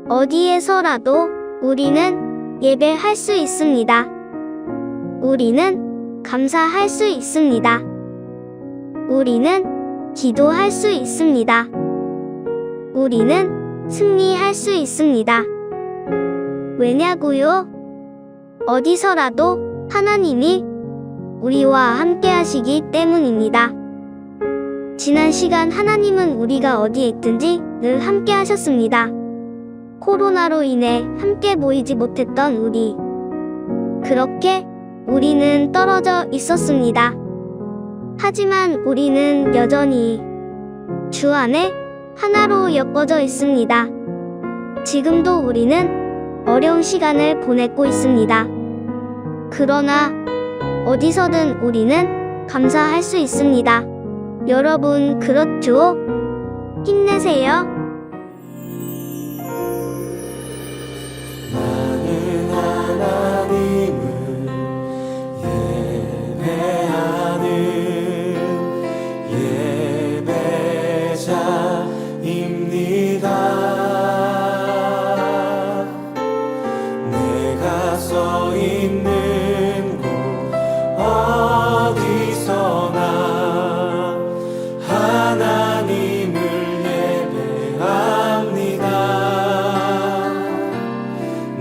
어디에서라도 우리는 예배할 수 있습니다. 우리는 감사할 수 있습니다. 우리는 기도할 수 있습니다. 우리는 승리할 수 있습니다. 왜냐고요? 어디서라도 하나님이 우리와 함께 하시기 때문입니다. 지난 시간 하나님은 우리가 어디에 있든지 늘 함께 하셨습니다. 코로나로 인해 함께 모이지 못했던 우리. 그렇게 우리는 떨어져 있었습니다. 하지만 우리는 여전히 주 안에 하나로 엮어져 있습니다. 지금도 우리는 어려운 시간을 보내고 있습니다. 그러나 어디서든 우리는 감사할 수 있습니다. 여러분, 그렇죠? 힘내세요. 나는 하나님을 예배하는 예배자입니다. 내가 서 있는 곳 어디서나 하나님을 예배합니다.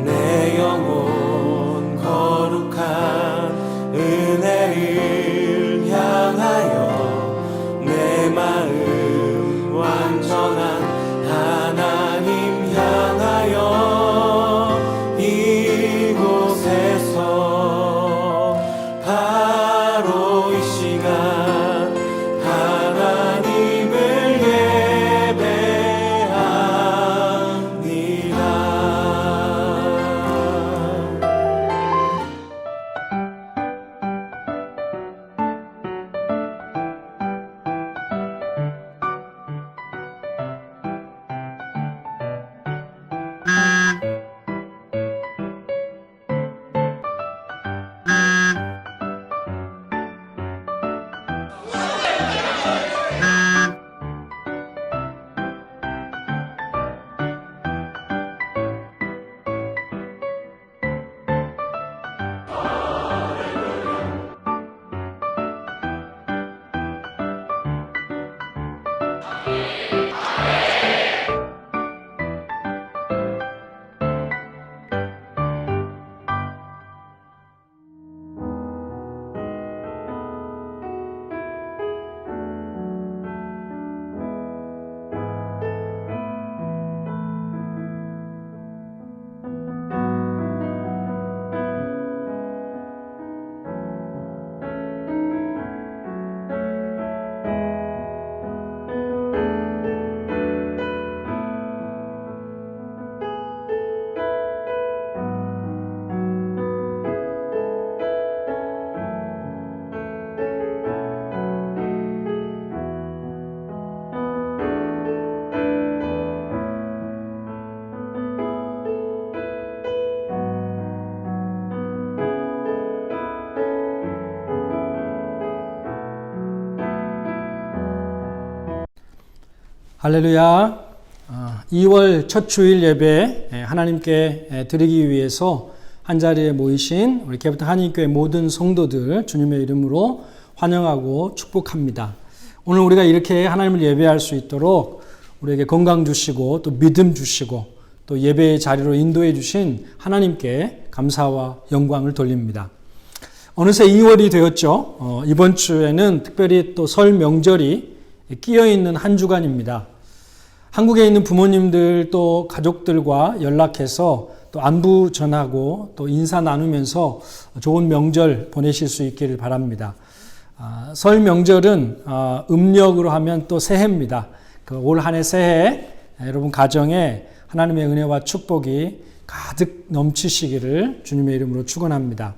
내 영혼 거룩한 은혜를 향하여 내 마음 완전한 하나님 향하여 이곳에서 바로 이 시간 하나님을 예배합니다. 할렐루야. 2월 첫 주일 예배 하나님께 드리기 위해서 한자리에 모이신 우리 개부터 한인교회 모든 성도들 주님의 이름으로 환영하고 축복합니다. 오늘 우리가 이렇게 하나님을 예배할 수 있도록 우리에게 건강 주시고 또 믿음 주시고 또 예배의 자리로 인도해 주신 하나님께 감사와 영광을 돌립니다. 어느새 2월이 되었죠. 이번 주에는 특별히 또 설 명절이 끼어 있는 한 주간입니다. 한국에 있는 부모님들 또 가족들과 연락해서 또 안부 전하고 또 인사 나누면서 좋은 명절 보내실 수 있기를 바랍니다. 설 명절은 음력으로 하면 또 새해입니다. 올 한 해 새해 여러분 가정에 하나님의 은혜와 축복이 가득 넘치시기를 주님의 이름으로 축원합니다.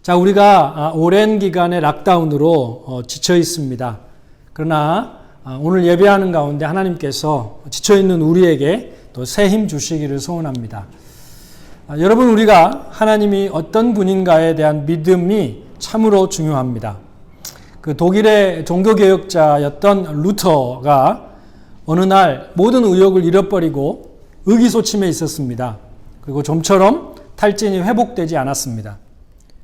자, 우리가 오랜 기간의 락다운으로 지쳐 있습니다. 그러나 오늘 예배하는 가운데 하나님께서 지쳐있는 우리에게 또 새 힘 주시기를 소원합니다. 여러분, 우리가 하나님이 어떤 분인가에 대한 믿음이 참으로 중요합니다. 그 독일의 종교개혁자였던 루터가 어느 날 모든 의욕을 잃어버리고 의기소침해 있었습니다. 그리고 좀처럼 탈진이 회복되지 않았습니다.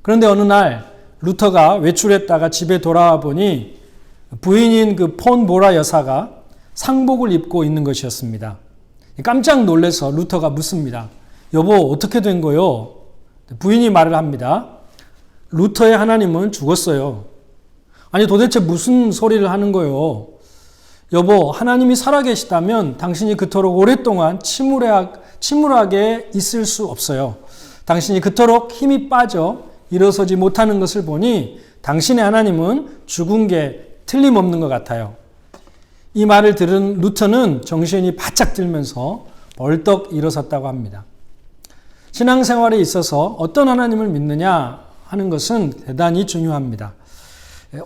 그런데 어느 날 루터가 외출했다가 집에 돌아와 보니 부인인 그 폰 보라 여사가 상복을 입고 있는 것이었습니다. 깜짝 놀라서 루터가 묻습니다. 여보, 어떻게 된 거요? 부인이 말을 합니다. 루터의 하나님은 죽었어요. 아니 도대체 무슨 소리를 하는 거요? 여보, 하나님이 살아계시다면 당신이 그토록 오랫동안 침울하게 있을 수 없어요. 당신이 그토록 힘이 빠져 일어서지 못하는 것을 보니 당신의 하나님은 죽은 게 틀림없는 것 같아요. 이 말을 들은 루터는 정신이 바짝 들면서 벌떡 일어섰다고 합니다. 신앙생활에 있어서 어떤 하나님을 믿느냐 하는 것은 대단히 중요합니다.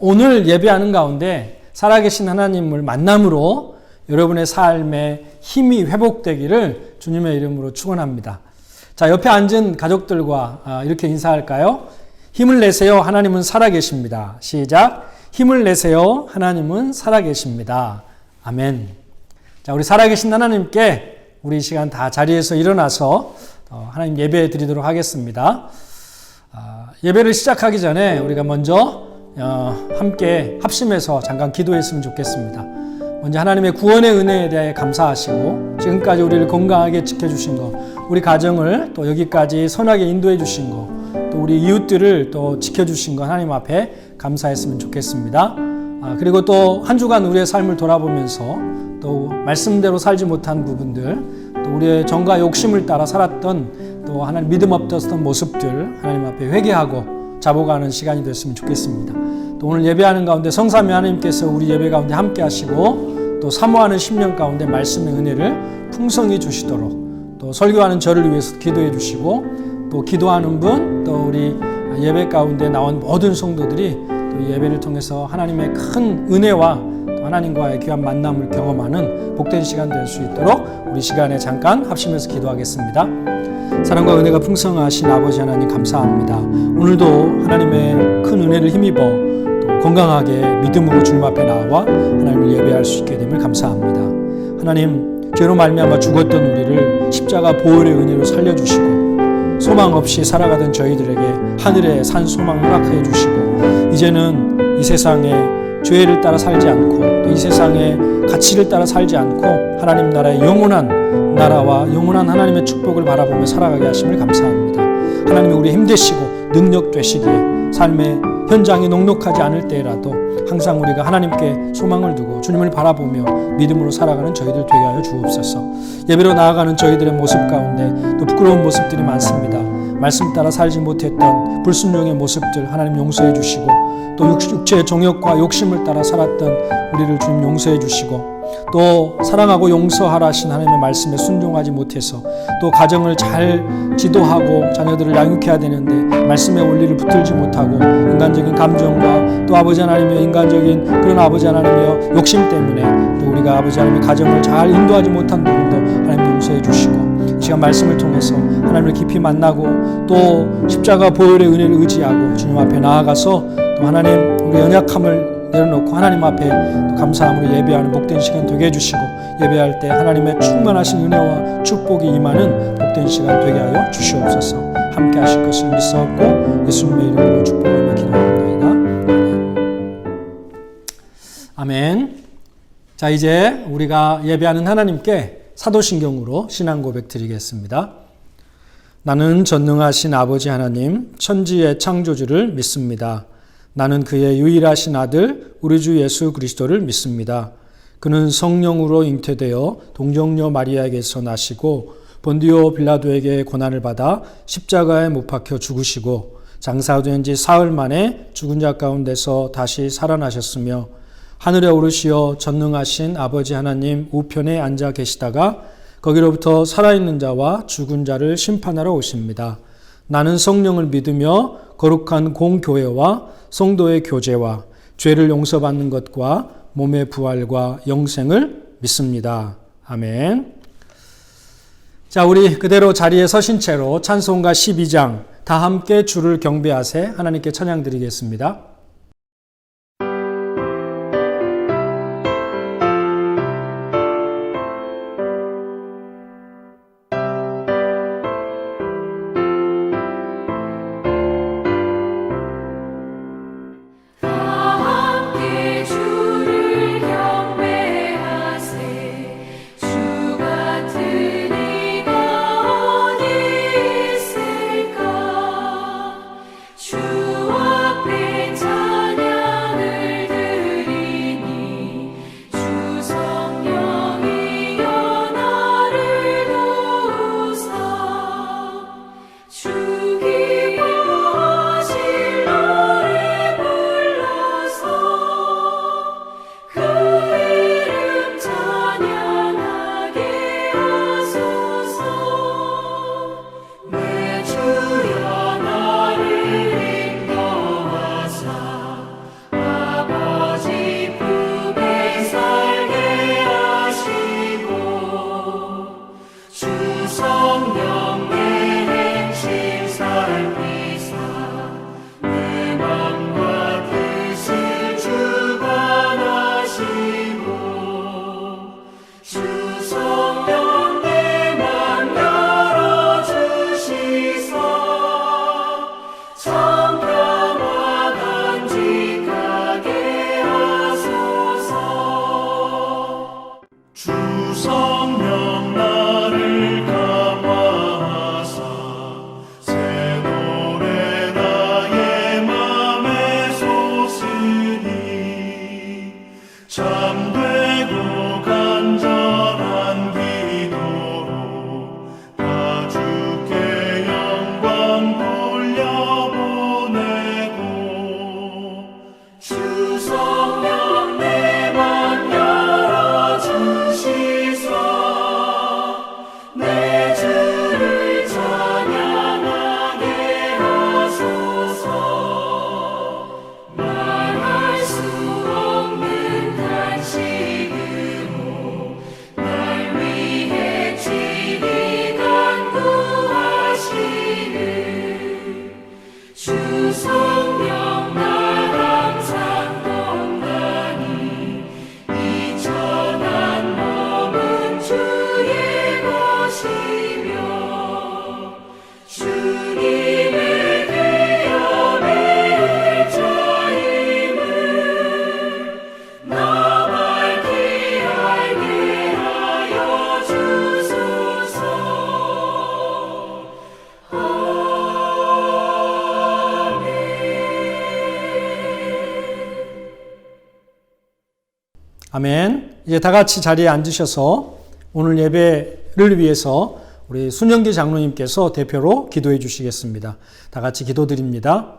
오늘 예배하는 가운데 살아계신 하나님을 만남으로 여러분의 삶에 힘이 회복되기를 주님의 이름으로 축원합니다. 자, 옆에 앉은 가족들과 이렇게 인사할까요? 힘을 내세요. 하나님은 살아계십니다. 시작. 힘을 내세요. 하나님은 살아계십니다. 아멘. 자, 우리 살아계신 하나님께 우리 이 시간 다 자리에서 일어나서 하나님 예배 드리도록 하겠습니다. 예배를 시작하기 전에 우리가 먼저 함께 합심해서 잠깐 기도했으면 좋겠습니다. 먼저 하나님의 구원의 은혜에 대해 감사하시고 지금까지 우리를 건강하게 지켜주신 것, 우리 가정을 또 여기까지 선하게 인도해 주신 것, 또 우리 이웃들을 또 지켜주신 것 하나님 앞에 감사했으면 좋겠습니다. 그리고 또 한 주간 우리의 삶을 돌아보면서 또 말씀대로 살지 못한 부분들, 또 우리의 정과 욕심을 따라 살았던 또 하나님 믿음 없었던 모습들 하나님 앞에 회개하고 자복하는 시간이 됐으면 좋겠습니다. 또 오늘 예배하는 가운데 성삼위 하나님께서 우리 예배 가운데 함께 하시고 또 사모하는 10년 가운데 말씀의 은혜를 풍성히 주시도록 또 설교하는 저를 위해서 기도해 주시고 또 기도하는 분, 또 우리 예배 가운데 나온 모든 성도들이 또 예배를 통해서 하나님의 큰 은혜와 또 하나님과의 귀한 만남을 경험하는 복된 시간 될 수 있도록 우리 시간에 잠깐 합심해서 기도하겠습니다. 사랑과 은혜가 풍성하신 아버지 하나님 감사합니다. 오늘도 하나님의 큰 은혜를 힘입어 또 건강하게 믿음으로 주님 앞에 나와 하나님을 예배할 수 있게 됨을 감사합니다. 하나님, 죄로 말미암아 죽었던 우리를 십자가 보혈의 은혜로 살려주시고 소망 없이 살아가던 저희들에게 하늘의 산 소망을 허락해 주시고 이제는 이 세상에 죄를 따라 살지 않고 또 이 세상에 가치를 따라 살지 않고 하나님 나라의 영원한 나라와 영원한 하나님의 축복을 바라보며 살아가게 하심을 감사합니다. 하나님이 우리 힘되시고 능력 되시기에 삶의 현장이 녹록하지 않을 때라도 항상 우리가 하나님께 소망을 두고 주님을 바라보며 믿음으로 살아가는 저희들 되게 하여 주옵소서. 예배로 나아가는 저희들의 모습 가운데 또 부끄러운 모습들이 많습니다. 말씀 따라 살지 못했던 불순종의 모습들 하나님 용서해 주시고 또 육체의 정욕과 욕심을 따라 살았던 우리를 주님 용서해 주시고 또 사랑하고 용서하라 하신 하나님의 말씀에 순종하지 못해서 또 가정을 잘 지도하고 자녀들을 양육해야 되는데 말씀의 원리를 붙들지 못하고 인간적인 감정과 또 아버지 하나님의 인간적인 그런 아버지 하나님의 욕심 때문에 또 우리가 아버지 하나님의 가정을 잘 인도하지 못한 부분도 하나님 용서해 주시고 이 시간 말씀을 통해서 하나님을 깊이 만나고 또 십자가 보혈의 은혜를 의지하고 주님 앞에 나아가서 또 하나님 우리 연약함을 내려놓고 하나님 앞에 또 감사함으로 예배하는 복된 시간 되게 해주시고 예배할 때 하나님의 충만하신 은혜와 축복이 임하는 복된 시간 되게 하여 주시옵소서. 함께 하실 것을 믿사옵고 예수님의 이름으로 축복하며 기도합니다. 아멘. 자, 이제 우리가 예배하는 하나님께 사도신경으로 신앙 고백 드리겠습니다. 나는 전능하신 아버지 하나님 천지의 창조주를 믿습니다. 나는 그의 유일하신 아들 우리 주 예수 그리스도를 믿습니다. 그는 성령으로 잉태되어 동정녀 마리아에게서 나시고 본디오 빌라도에게 고난을 받아 십자가에 못 박혀 죽으시고 장사된 지 사흘 만에 죽은 자 가운데서 다시 살아나셨으며 하늘에 오르시어 전능하신 아버지 하나님 우편에 앉아 계시다가 거기로부터 살아있는 자와 죽은 자를 심판하러 오십니다. 나는 성령을 믿으며 거룩한 공교회와 성도의 교제와 죄를 용서받는 것과 몸의 부활과 영생을 믿습니다. 아멘. 자, 우리 그대로 자리에 서신 채로 찬송가 12장 다 함께 주를 경배하세 하나님께 찬양 드리겠습니다. 주 성령 나를 감화하사 새 노래 나의 맘에 솟으니 참되고 간절한 기도로 다 주께 영광 돌려보내고 주 성령 내 맘 열어주시소 내 주를 찬양하게 하소서 말할 수 없는 간식으로 날 위해 친히 간구하시는 주 성령 날 항상 동반히 이 천한 몸은 주의 것이며 주님의 귀함의 자임을 나 밝히 알게 하여 주소서. 아멘. 이제 다 같이 자리에 앉으셔서 오늘 예배를 위해서 우리 순영기 장로님께서 대표로 기도해 주시겠습니다. 다 같이 기도드립니다.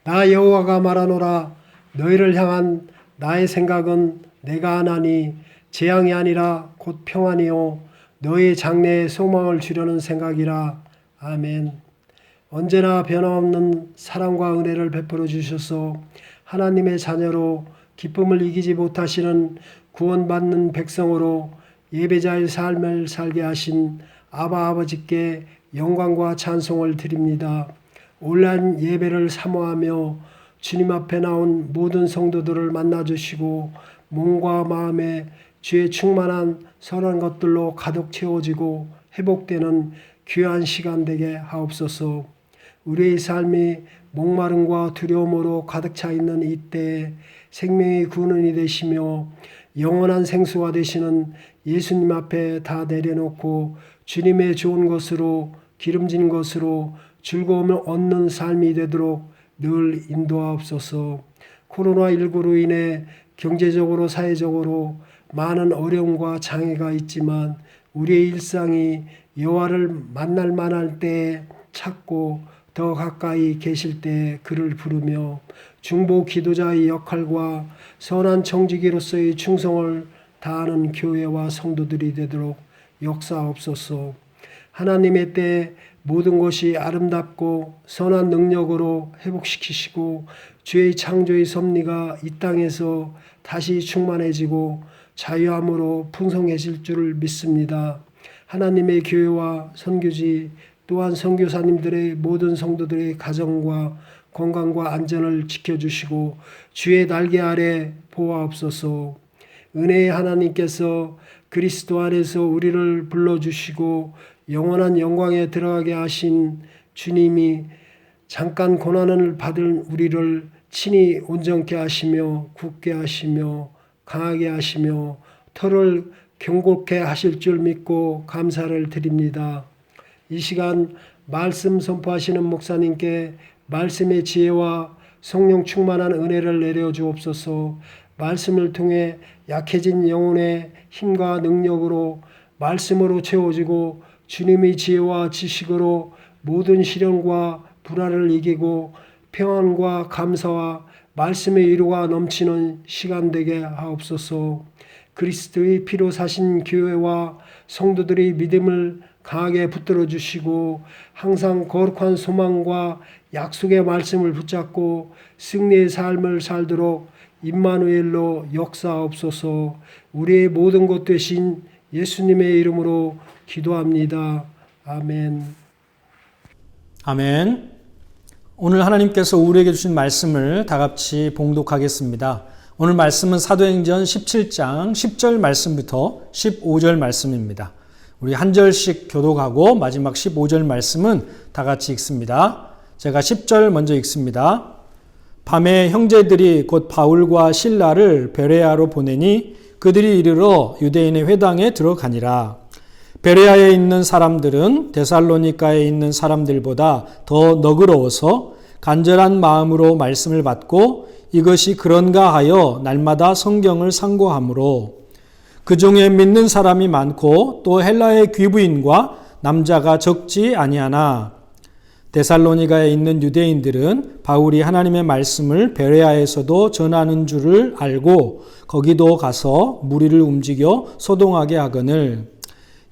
나 여호와가 말하노라. 너희를 향한 나의 생각은 내가 하나니 재앙이 아니라 곧 평안이요 너희 장래에 소망을 주려는 생각이라. 아멘. 언제나 변함없는 사랑과 은혜를 베풀어 주셔서 하나님의 자녀로 기쁨을 이기지 못하시는 구원받는 백성으로 예배자의 삶을 살게 하신 아바 아버지께 영광과 찬송을 드립니다. 온라인 예배를 사모하며 주님 앞에 나온 모든 성도들을 만나주시고 몸과 마음에 주의 충만한 선한 것들로 가득 채워지고 회복되는 귀한 시간 되게 하옵소서. 우리의 삶이 목마름과 두려움으로 가득 차 있는 이때에 생명의 근원이 되시며 영원한 생수가 되시는 예수님 앞에 다 내려놓고 주님의 좋은 것으로 기름진 것으로 즐거움을 얻는 삶이 되도록 늘 인도하옵소서. 코로나19로 인해 경제적으로 사회적으로 많은 어려움과 장애가 있지만 우리의 일상이 여호와를 만날 만할 때에 찾고 더 가까이 계실 때 그를 부르며 중보 기도자의 역할과 선한 청지기로서의 충성을 다하는 교회와 성도들이 되도록 역사하옵소서. 하나님의 때 모든 것이 아름답고 선한 능력으로 회복시키시고 주의 창조의 섭리가 이 땅에서 다시 충만해지고 자유함으로 풍성해질 줄을 믿습니다. 하나님의 교회와 선교지 또한 선교사님들의 모든 성도들의 가정과 건강과 안전을 지켜주시고 주의 날개 아래 보호하옵소서. 은혜의 하나님께서 그리스도 안에서 우리를 불러주시고 영원한 영광에 들어가게 하신 주님이 잠깐 고난을 받은 우리를 친히 온전케 하시며 굳게 하시며 강하게 하시며 털을 경고케 하실 줄 믿고 감사를 드립니다. 이 시간 말씀 선포하시는 목사님께 말씀의 지혜와 성령 충만한 은혜를 내려 주옵소서. 말씀을 통해 약해진 영혼의 힘과 능력으로 말씀으로 채워지고 주님의 지혜와 지식으로 모든 시련과 불안을 이기고 평안과 감사와 말씀의 위로가 넘치는 시간 되게 하옵소서. 그리스도의 피로 사신 교회와 성도들의 믿음을 강하게 붙들어 주시고 항상 거룩한 소망과 약속의 말씀을 붙잡고 승리의 삶을 살도록 임마누엘로 역사하옵소서. 우리의 모든 것 되신 예수님의 이름으로 기도합니다. 아멘. 아멘. 오늘 하나님께서 우리에게 주신 말씀을 다 같이 봉독하겠습니다. 오늘 말씀은 사도행전 17장 10절 말씀부터 15절 말씀입니다. 우리 한 절씩 교독하고 마지막 15절 말씀은 다 같이 읽습니다. 제가 10절 먼저 읽습니다. 밤에 형제들이 곧 바울과 실라를 베레아로 보내니 그들이 이르러 유대인의 회당에 들어가니라. 베레아에 있는 사람들은 데살로니가에 있는 사람들보다 더 너그러워서 간절한 마음으로 말씀을 받고 이것이 그런가 하여 날마다 성경을 상고하므로 그 중에 믿는 사람이 많고 또 헬라의 귀부인과 남자가 적지 아니하나 데살로니가에 있는 유대인들은 바울이 하나님의 말씀을 베레아에서도 전하는 줄을 알고 거기도 가서 무리를 움직여 소동하게 하거늘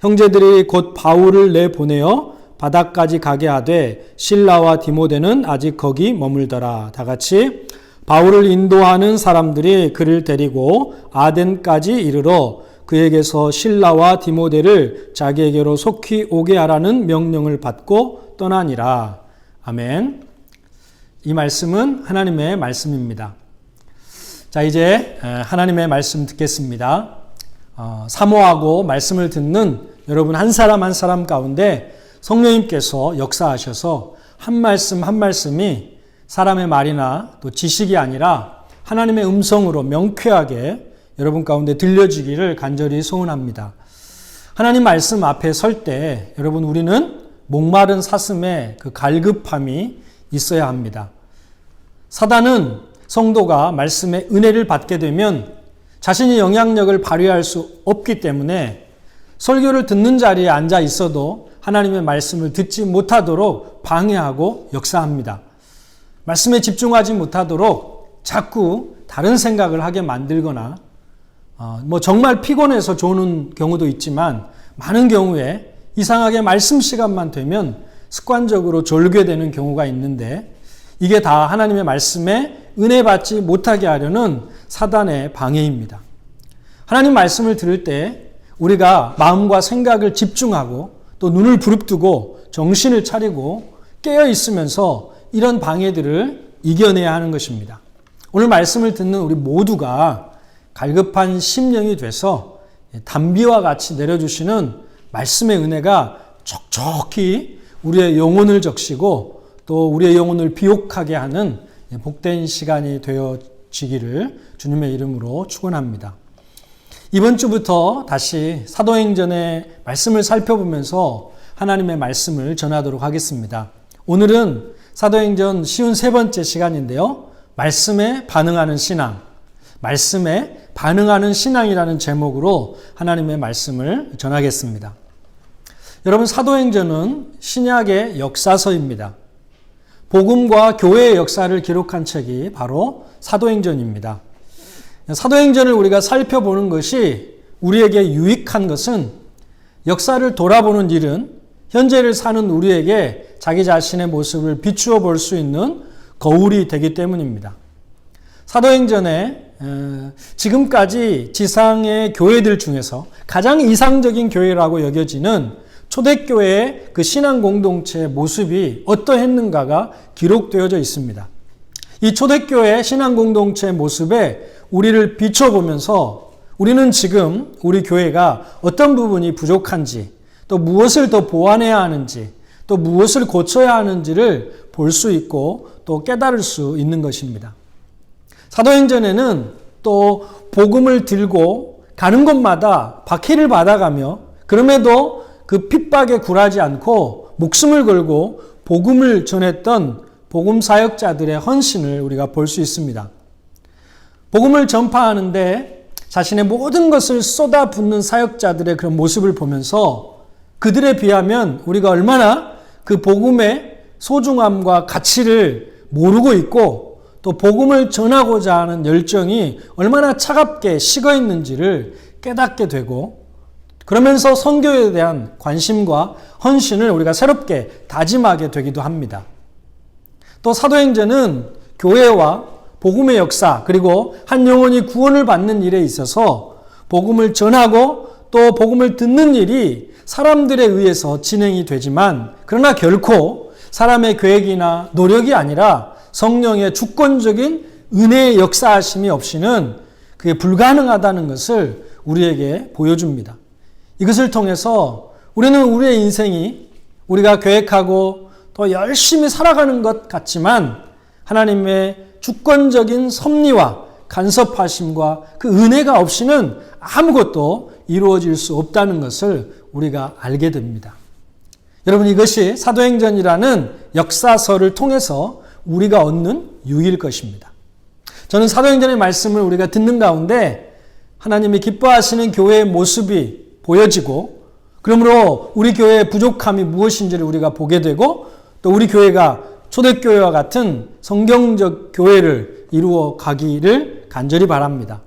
형제들이 곧 바울을 내보내어 바다까지 가게 하되 실라와 디모데는 아직 거기 머물더라. 다 같이 바울을 인도하는 사람들이 그를 데리고 아덴까지 이르러 그에게서 실라와 디모데를 자기에게로 속히 오게 하라는 명령을 받고 떠나니라. 아멘. 이 말씀은 하나님의 말씀입니다. 자, 이제 하나님의 말씀 듣겠습니다. 사모하고 말씀을 듣는 여러분 한 사람 한 사람 가운데 성령님께서 역사하셔서 한 말씀 한 말씀이 사람의 말이나 또 지식이 아니라 하나님의 음성으로 명쾌하게 여러분 가운데 들려지기를 간절히 소원합니다. 하나님 말씀 앞에 설 때 여러분 우리는 목마른 사슴의 그 갈급함이 있어야 합니다. 사단은 성도가 말씀의 은혜를 받게 되면 자신이 영향력을 발휘할 수 없기 때문에 설교를 듣는 자리에 앉아 있어도 하나님의 말씀을 듣지 못하도록 방해하고 역사합니다. 말씀에 집중하지 못하도록 자꾸 다른 생각을 하게 만들거나 정말 피곤해서 조는 경우도 있지만 많은 경우에 이상하게 말씀 시간만 되면 습관적으로 졸게 되는 경우가 있는데 이게 다 하나님의 말씀에 은혜 받지 못하게 하려는 사단의 방해입니다. 하나님 말씀을 들을 때 우리가 마음과 생각을 집중하고 또 눈을 부릅뜨고 정신을 차리고 깨어 있으면서 이런 방해들을 이겨내야 하는 것입니다. 오늘 말씀을 듣는 우리 모두가 갈급한 심령이 돼서 단비와 같이 내려주시는 말씀의 은혜가 촉촉히 우리의 영혼을 적시고 또 우리의 영혼을 비옥하게 하는 복된 시간이 되어지기를 주님의 이름으로 축원합니다. 이번 주부터 다시 사도행전의 말씀을 살펴보면서 하나님의 말씀을 전하도록 하겠습니다. 오늘은 사도행전 53번째 시간인데요. 말씀에 반응하는 신앙, 말씀에 반응하는 신앙이라는 제목으로 하나님의 말씀을 전하겠습니다. 여러분, 사도행전은 신약의 역사서입니다. 복음과 교회의 역사를 기록한 책이 바로 사도행전입니다. 사도행전을 우리가 살펴보는 것이 우리에게 유익한 것은 역사를 돌아보는 일은 현재를 사는 우리에게 자기 자신의 모습을 비추어 볼 수 있는 거울이 되기 때문입니다. 사도행전에 지금까지 지상의 교회들 중에서 가장 이상적인 교회라고 여겨지는 초대교회의 그 신앙 공동체의 모습이 어떠했는가가 기록되어져 있습니다. 이 초대교회의 신앙 공동체의 모습에 우리를 비춰보면서 우리는 지금 우리 교회가 어떤 부분이 부족한지 또 무엇을 더 보완해야 하는지 또 무엇을 고쳐야 하는지를 볼 수 있고 또 깨달을 수 있는 것입니다. 사도행전에는 또 복음을 들고 가는 곳마다 박해를 받아가며 그럼에도 그 핍박에 굴하지 않고 목숨을 걸고 복음을 전했던 복음 사역자들의 헌신을 우리가 볼 수 있습니다. 복음을 전파하는데 자신의 모든 것을 쏟아붓는 사역자들의 그런 모습을 보면서 그들에 비하면 우리가 얼마나 그 복음의 소중함과 가치를 모르고 있고 또 복음을 전하고자 하는 열정이 얼마나 차갑게 식어 있는지를 깨닫게 되고 그러면서 선교에 대한 관심과 헌신을 우리가 새롭게 다짐하게 되기도 합니다. 또 사도행전은 교회와 복음의 역사 그리고 한 영혼이 구원을 받는 일에 있어서 복음을 전하고 또 복음을 듣는 일이 사람들에 의해서 진행이 되지만 그러나 결코 사람의 계획이나 노력이 아니라 성령의 주권적인 은혜의 역사하심이 없이는 그게 불가능하다는 것을 우리에게 보여줍니다. 이것을 통해서 우리는 우리의 인생이 우리가 계획하고 또 열심히 살아가는 것 같지만 하나님의 주권적인 섭리와 간섭하심과 그 은혜가 없이는 아무것도 이루어질 수 없다는 것을 우리가 알게 됩니다. 여러분, 이것이 사도행전이라는 역사서를 통해서 우리가 얻는 유익일 것입니다. 저는 사도행전의 말씀을 우리가 듣는 가운데 하나님이 기뻐하시는 교회의 모습이 보여지고, 그러므로 우리 교회의 부족함이 무엇인지를 우리가 보게 되고, 또 우리 교회가 초대교회와 같은 성경적 교회를 이루어 가기를 간절히 바랍니다.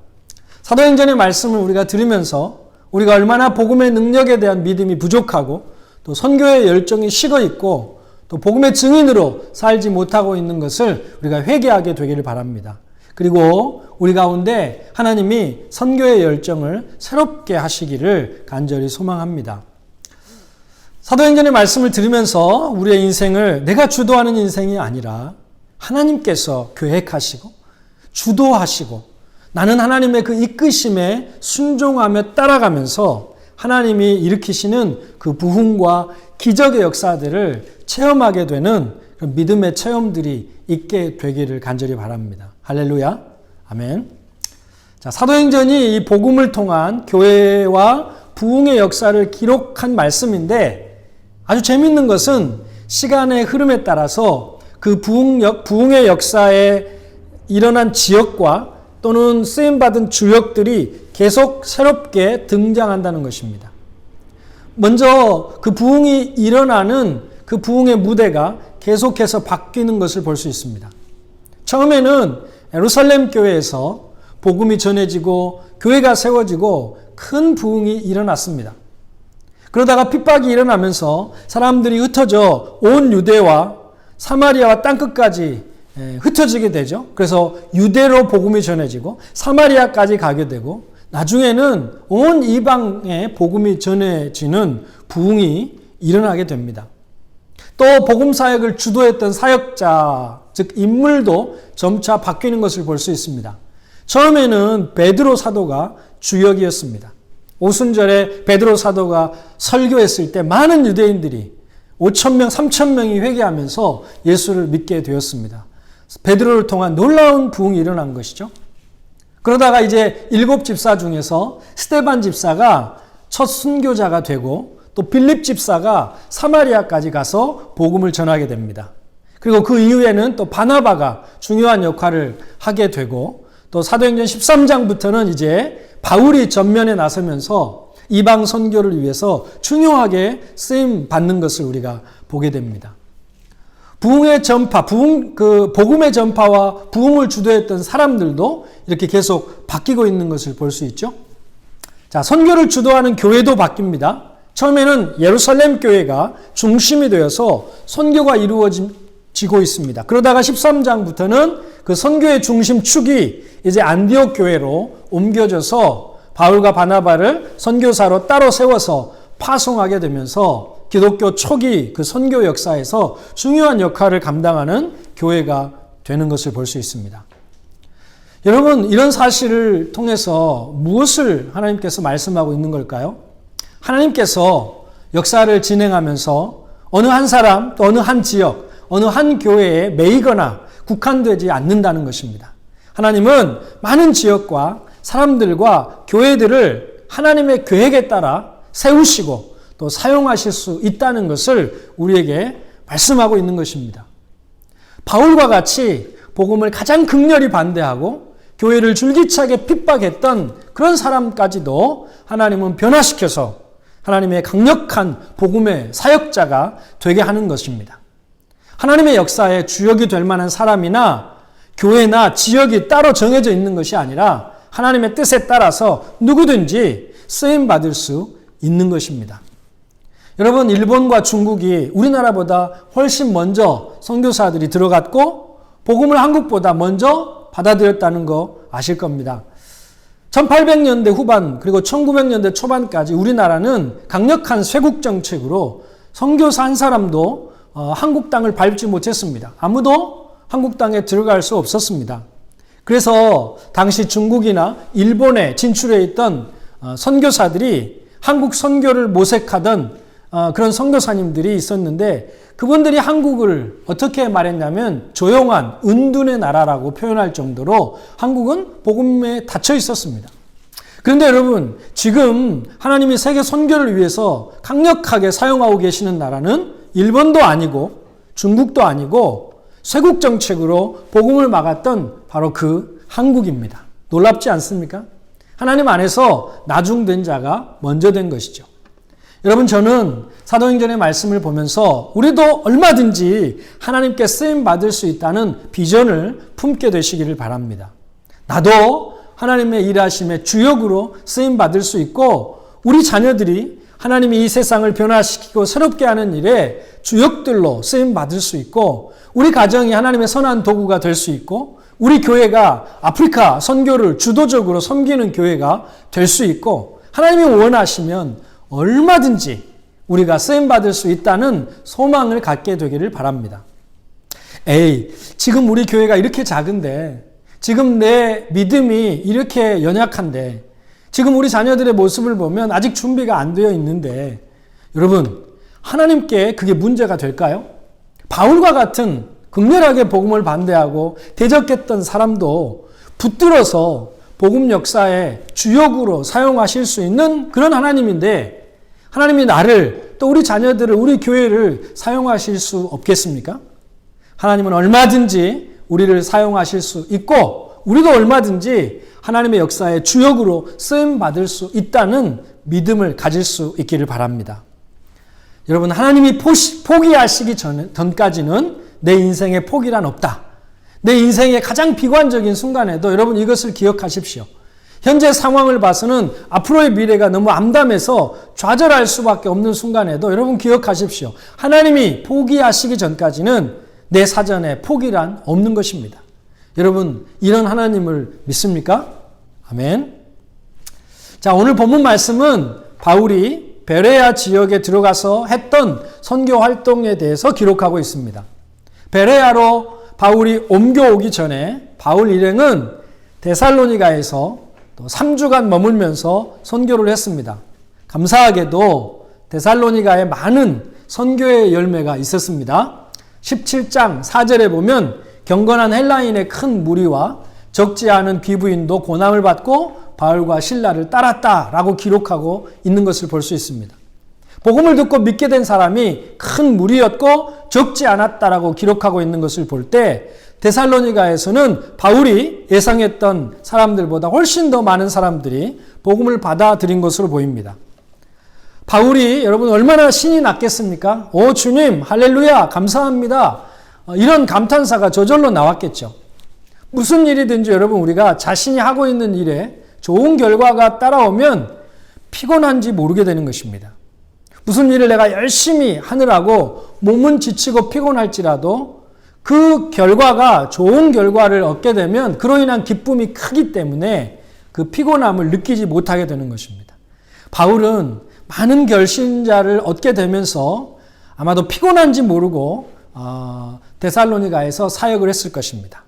사도행전의 말씀을 우리가 들으면서 우리가 얼마나 복음의 능력에 대한 믿음이 부족하고, 또 선교의 열정이 식어 있고, 또 복음의 증인으로 살지 못하고 있는 것을 우리가 회개하게 되기를 바랍니다. 그리고 우리 가운데 하나님이 선교의 열정을 새롭게 하시기를 간절히 소망합니다. 사도행전의 말씀을 들으면서 우리의 인생을 내가 주도하는 인생이 아니라 하나님께서 계획하시고 주도하시고, 나는 하나님의 그 이끄심에 순종하며 따라가면서 하나님이 일으키시는 그 부흥과 기적의 역사들을 체험하게 되는 그 믿음의 체험들이 있게 되기를 간절히 바랍니다. 할렐루야. 아멘. 자, 사도행전이 이 복음을 통한 교회와 부흥의 역사를 기록한 말씀인데, 아주 재미있는 것은 시간의 흐름에 따라서 그 부흥의 역사에 일어난 지역과 또는 쓰임받은 주역들이 계속 새롭게 등장한다는 것입니다. 먼저 그 부흥이 일어나는 그 부흥의 무대가 계속해서 바뀌는 것을 볼 수 있습니다. 처음에는 예루살렘 교회에서 복음이 전해지고 교회가 세워지고 큰 부흥이 일어났습니다. 그러다가 핍박이 일어나면서 사람들이 흩어져 온 유대와 사마리아와 땅끝까지 흩어지게 되죠. 그래서 유대로 복음이 전해지고 사마리아까지 가게 되고, 나중에는 온 이방에 복음이 전해지는 부흥이 일어나게 됩니다. 또 복음 사역을 주도했던 사역자, 즉 인물도 점차 바뀌는 것을 볼 수 있습니다. 처음에는 베드로 사도가 주역이었습니다. 오순절에 베드로 사도가 설교했을 때 많은 유대인들이 5,000명, 3,000명이 회개하면서 예수를 믿게 되었습니다. 베드로를 통한 놀라운 부흥이 일어난 것이죠. 그러다가 이제 7 집사 중에서 스데반 집사가 첫 순교자가 되고, 또 빌립 집사가 사마리아까지 가서 복음을 전하게 됩니다. 그리고 그 이후에는 또 바나바가 중요한 역할을 하게 되고, 또 사도행전 13장부터는 이제 바울이 전면에 나서면서 이방 선교를 위해서 중요하게 쓰임 받는 것을 우리가 보게 됩니다. 부흥의 전파, 복음의 전파와 부흥을 주도했던 사람들도 이렇게 계속 바뀌고 있는 것을 볼 수 있죠. 자, 선교를 주도하는 교회도 바뀝니다. 처음에는 예루살렘 교회가 중심이 되어서 선교가 이루어지고 있습니다. 그러다가 13장부터는 그 선교의 중심축이 이제 안디옥 교회로 옮겨져서 바울과 바나바를 선교사로 따로 세워서 파송하게 되면서 기독교 초기 그 선교 역사에서 중요한 역할을 감당하는 교회가 되는 것을 볼 수 있습니다. 여러분, 이런 사실을 통해서 무엇을 하나님께서 말씀하고 있는 걸까요? 하나님께서 역사를 진행하면서 어느 한 사람, 또 어느 한 지역, 어느 한 교회에 매이거나 국한되지 않는다는 것입니다. 하나님은 많은 지역과 사람들과 교회들을 하나님의 계획에 따라 세우시고 또 사용하실 수 있다는 것을 우리에게 말씀하고 있는 것입니다. 바울과 같이 복음을 가장 극렬히 반대하고 교회를 줄기차게 핍박했던 그런 사람까지도 하나님은 변화시켜서 하나님의 강력한 복음의 사역자가 되게 하는 것입니다. 하나님의 역사에 주역이 될 만한 사람이나 교회나 지역이 따로 정해져 있는 것이 아니라 하나님의 뜻에 따라서 누구든지 쓰임받을 수 있는 것입니다. 여러분, 일본과 중국이 우리나라보다 훨씬 먼저 선교사들이 들어갔고 복음을 한국보다 먼저 받아들였다는 거 아실 겁니다. 1800년대 후반 그리고 1900년대 초반까지 우리나라는 강력한 쇄국 정책으로 선교사 한 사람도 한국 땅을 밟지 못했습니다. 아무도 한국 땅에 들어갈 수 없었습니다. 그래서 당시 중국이나 일본에 진출해 있던 선교사들이 한국 선교를 모색하던 그런 선교사님들이 있었는데 그분들이 한국을 어떻게 말했냐면 조용한 은둔의 나라라고 표현할 정도로 한국은 복음에 닫혀 있었습니다. 그런데 여러분, 지금 하나님이 세계 선교를 위해서 강력하게 사용하고 계시는 나라는 일본도 아니고 중국도 아니고 쇄국 정책으로 복음을 막았던 바로 그 한국입니다. 놀랍지 않습니까? 하나님 안에서 나중된 자가 먼저 된 것이죠. 여러분, 저는 사도행전의 말씀을 보면서 우리도 얼마든지 하나님께 쓰임받을 수 있다는 비전을 품게 되시기를 바랍니다. 나도 하나님의 일하심의 주역으로 쓰임받을 수 있고 우리 자녀들이 하나님이 이 세상을 변화시키고 새롭게 하는 일에 주역들로 쓰임받을 수 있고 우리 가정이 하나님의 선한 도구가 될 수 있고 우리 교회가 아프리카 선교를 주도적으로 섬기는 교회가 될 수 있고 하나님이 원하시면 얼마든지 우리가 쓰임받을 수 있다는 소망을 갖게 되기를 바랍니다. 지금 우리 교회가 이렇게 작은데 지금 내 믿음이 이렇게 연약한데 지금 우리 자녀들의 모습을 보면 아직 준비가 안 되어 있는데 여러분, 하나님께 그게 문제가 될까요? 바울과 같은 극렬하게 복음을 반대하고 대적했던 사람도 붙들어서 복음 역사의 주역으로 사용하실 수 있는 그런 하나님인데 하나님이 나를 또 우리 자녀들을 우리 교회를 사용하실 수 없겠습니까? 하나님은 얼마든지 우리를 사용하실 수 있고 우리도 얼마든지 하나님의 역사의 주역으로 쓰임받을 수 있다는 믿음을 가질 수 있기를 바랍니다. 여러분, 하나님이 포기하시기 전까지는 내 인생에 포기란 없다. 내 인생의 가장 비관적인 순간에도 여러분 이것을 기억하십시오. 현재 상황을 봐서는 앞으로의 미래가 너무 암담해서 좌절할 수밖에 없는 순간에도 여러분 기억하십시오. 하나님이 포기하시기 전까지는 내 사전에 포기란 없는 것입니다. 여러분, 이런 하나님을 믿습니까? 아멘. 자, 오늘 본문 말씀은 바울이 베레아 지역에 들어가서 했던 선교 활동에 대해서 기록하고 있습니다. 베레아로 바울이 옮겨오기 전에 바울 일행은 데살로니가에서 또 3주간 머물면서 선교를 했습니다. 감사하게도 데살로니가에 많은 선교의 열매가 있었습니다. 17장 4절에 보면 경건한 헬라인의 큰 무리와 적지 않은 귀부인도 고난을 받고 바울과 실라를 따랐다라고 기록하고 있는 것을 볼 수 있습니다. 복음을 듣고 믿게 된 사람이 큰 무리였고 적지 않았다라고 기록하고 있는 것을 볼 때 데살로니가에서는 바울이 예상했던 사람들보다 훨씬 더 많은 사람들이 복음을 받아들인 것으로 보입니다. 바울이 여러분 얼마나 신이 났겠습니까? 오 주님 할렐루야 감사합니다. 이런 감탄사가 저절로 나왔겠죠. 무슨 일이든지 여러분 우리가 자신이 하고 있는 일에 좋은 결과가 따라오면 피곤한지 모르게 되는 것입니다. 무슨 일을 내가 열심히 하느라고 몸은 지치고 피곤할지라도 그 결과가 좋은 결과를 얻게 되면 그로 인한 기쁨이 크기 때문에 그 피곤함을 느끼지 못하게 되는 것입니다. 바울은 많은 결신자를 얻게 되면서 아마도 피곤한지 모르고 데살로니가에서 사역을 했을 것입니다.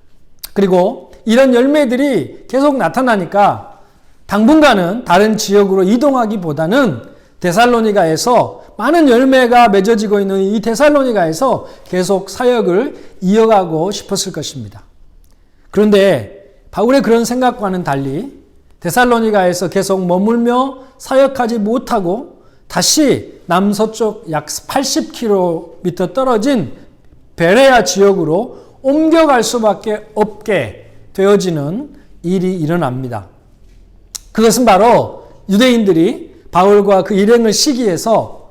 그리고 이런 열매들이 계속 나타나니까 당분간은 다른 지역으로 이동하기보다는 데살로니가에서 많은 열매가 맺어지고 있는 이 데살로니가에서 계속 사역을 이어가고 싶었을 것입니다. 그런데 바울의 그런 생각과는 달리 데살로니가에서 계속 머물며 사역하지 못하고 다시 남서쪽 약 80km 떨어진 베레아 지역으로 옮겨갈 수밖에 없게 되어지는 일이 일어납니다. 그것은 바로 유대인들이 바울과 그 일행을 시기해서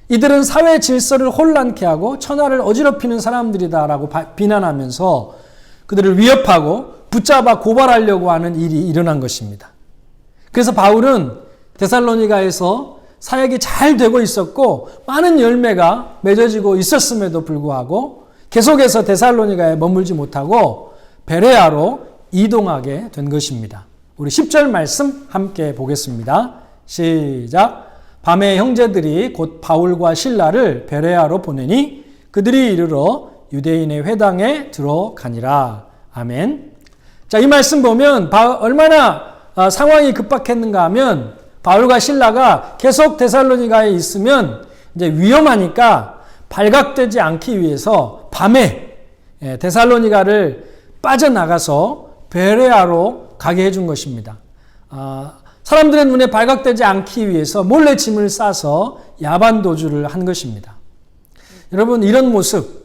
이들은 사회 질서를 혼란케 하고 천하를 어지럽히는 사람들이다라고 비난하면서 그들을 위협하고 붙잡아 고발하려고 하는 일이 일어난 것입니다. 그래서 바울은 데살로니가에서 사역이 잘 되고 있었고 많은 열매가 맺어지고 있었음에도 불구하고 계속해서 데살로니가에 머물지 못하고 베레아로 이동하게 된 것입니다. 우리 10절 말씀 함께 보겠습니다. 시작. 밤에 형제들이 곧 바울과 실라를 베레아로 보내니 그들이 이르러 유대인의 회당에 들어가니라. 아멘. 자, 이 말씀 보면 얼마나 상황이 급박했는가 하면 바울과 실라가 계속 데살로니가에 있으면 이제 위험하니까 발각되지 않기 위해서 밤에 데살로니가를 빠져나가서 베레아로 가게 해준 것입니다. 사람들의 눈에 발각되지 않기 위해서 몰래 짐을 싸서 야반 도주를 한 것입니다. 여러분, 이런 모습,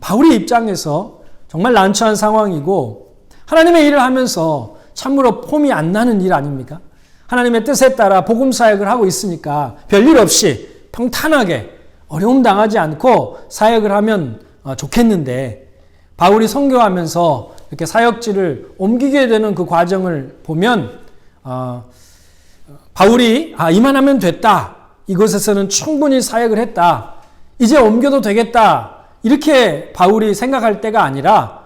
바울의 입장에서 정말 난처한 상황이고 하나님의 일을 하면서 참으로 폼이 안 나는 일 아닙니까? 하나님의 뜻에 따라 복음 사역을 하고 있으니까 별일 없이 평탄하게 어려움 당하지 않고 사역을 하면 좋겠는데, 바울이 선교하면서 이렇게 사역지를 옮기게 되는 그 과정을 보면 바울이 이만하면 됐다, 이곳에서는 충분히 사역을 했다, 이제 옮겨도 되겠다, 이렇게 바울이 생각할 때가 아니라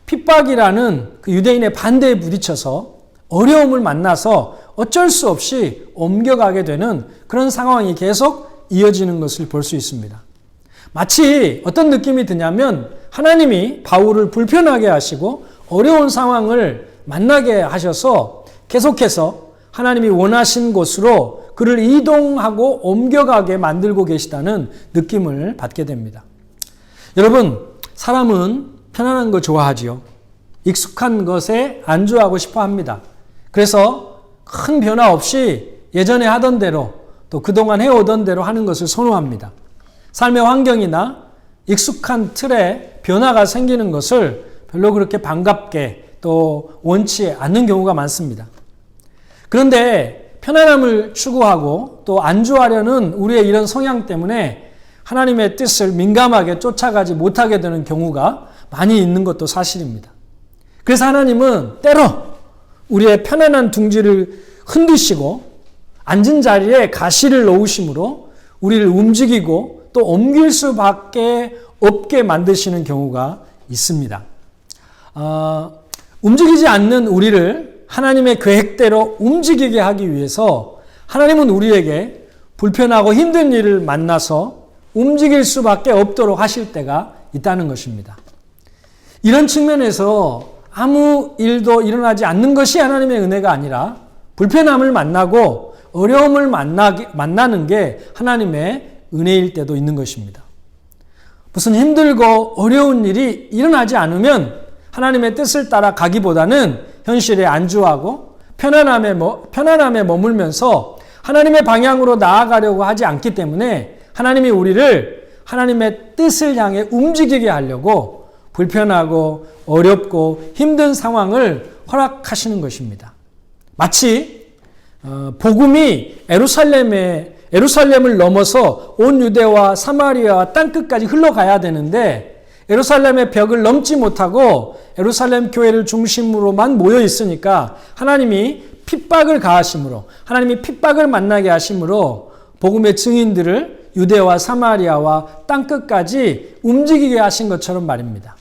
핍박이라는 그 유대인의 반대에 부딪혀서 어려움을 만나서 어쩔 수 없이 옮겨가게 되는 그런 상황이 계속 이어지는 것을 볼 수 있습니다. 마치 어떤 느낌이 드냐면 하나님이 바울을 불편하게 하시고 어려운 상황을 만나게 하셔서 계속해서 하나님이 원하신 곳으로 그를 이동하고 옮겨가게 만들고 계시다는 느낌을 받게 됩니다. 여러분, 사람은 편안한 거 좋아하지요. 익숙한 것에 안주하고 싶어 합니다. 그래서 큰 변화 없이 예전에 하던 대로 또 그동안 해오던 대로 하는 것을 선호합니다. 삶의 환경이나 익숙한 틀에 변화가 생기는 것을 별로 그렇게 반갑게 또 원치 않는 경우가 많습니다. 그런데 편안함을 추구하고 또 안주하려는 우리의 이런 성향 때문에 하나님의 뜻을 민감하게 쫓아가지 못하게 되는 경우가 많이 있는 것도 사실입니다. 그래서 하나님은 때로 우리의 편안한 둥지를 흔드시고 앉은 자리에 가시를 놓으심으로 우리를 움직이고 또 옮길 수밖에 없게 만드시는 경우가 있습니다. 움직이지 않는 우리를 하나님의 계획대로 움직이게 하기 위해서 하나님은 우리에게 불편하고 힘든 일을 만나서 움직일 수밖에 없도록 하실 때가 있다는 것입니다. 이런 측면에서 아무 일도 일어나지 않는 것이 하나님의 은혜가 아니라 불편함을 만나고 어려움을 만나는 게 하나님의 은혜일 때도 있는 것입니다. 무슨 힘들고 어려운 일이 일어나지 않으면 하나님의 뜻을 따라 가기보다는 현실에 안주하고 편안함에 머물면서 하나님의 방향으로 나아가려고 하지 않기 때문에 하나님이 우리를 하나님의 뜻을 향해 움직이게 하려고 불편하고 어렵고 힘든 상황을 허락하시는 것입니다. 마치 복음이 에루살렘을 넘어서 온 유대와 사마리아와 땅끝까지 흘러가야 되는데 에루살렘의 벽을 넘지 못하고 에루살렘 교회를 중심으로만 모여 있으니까 하나님이 핍박을 가하심으로, 하나님이 핍박을 만나게 하심으로 복음의 증인들을 유대와 사마리아와 땅끝까지 움직이게 하신 것처럼 말입니다.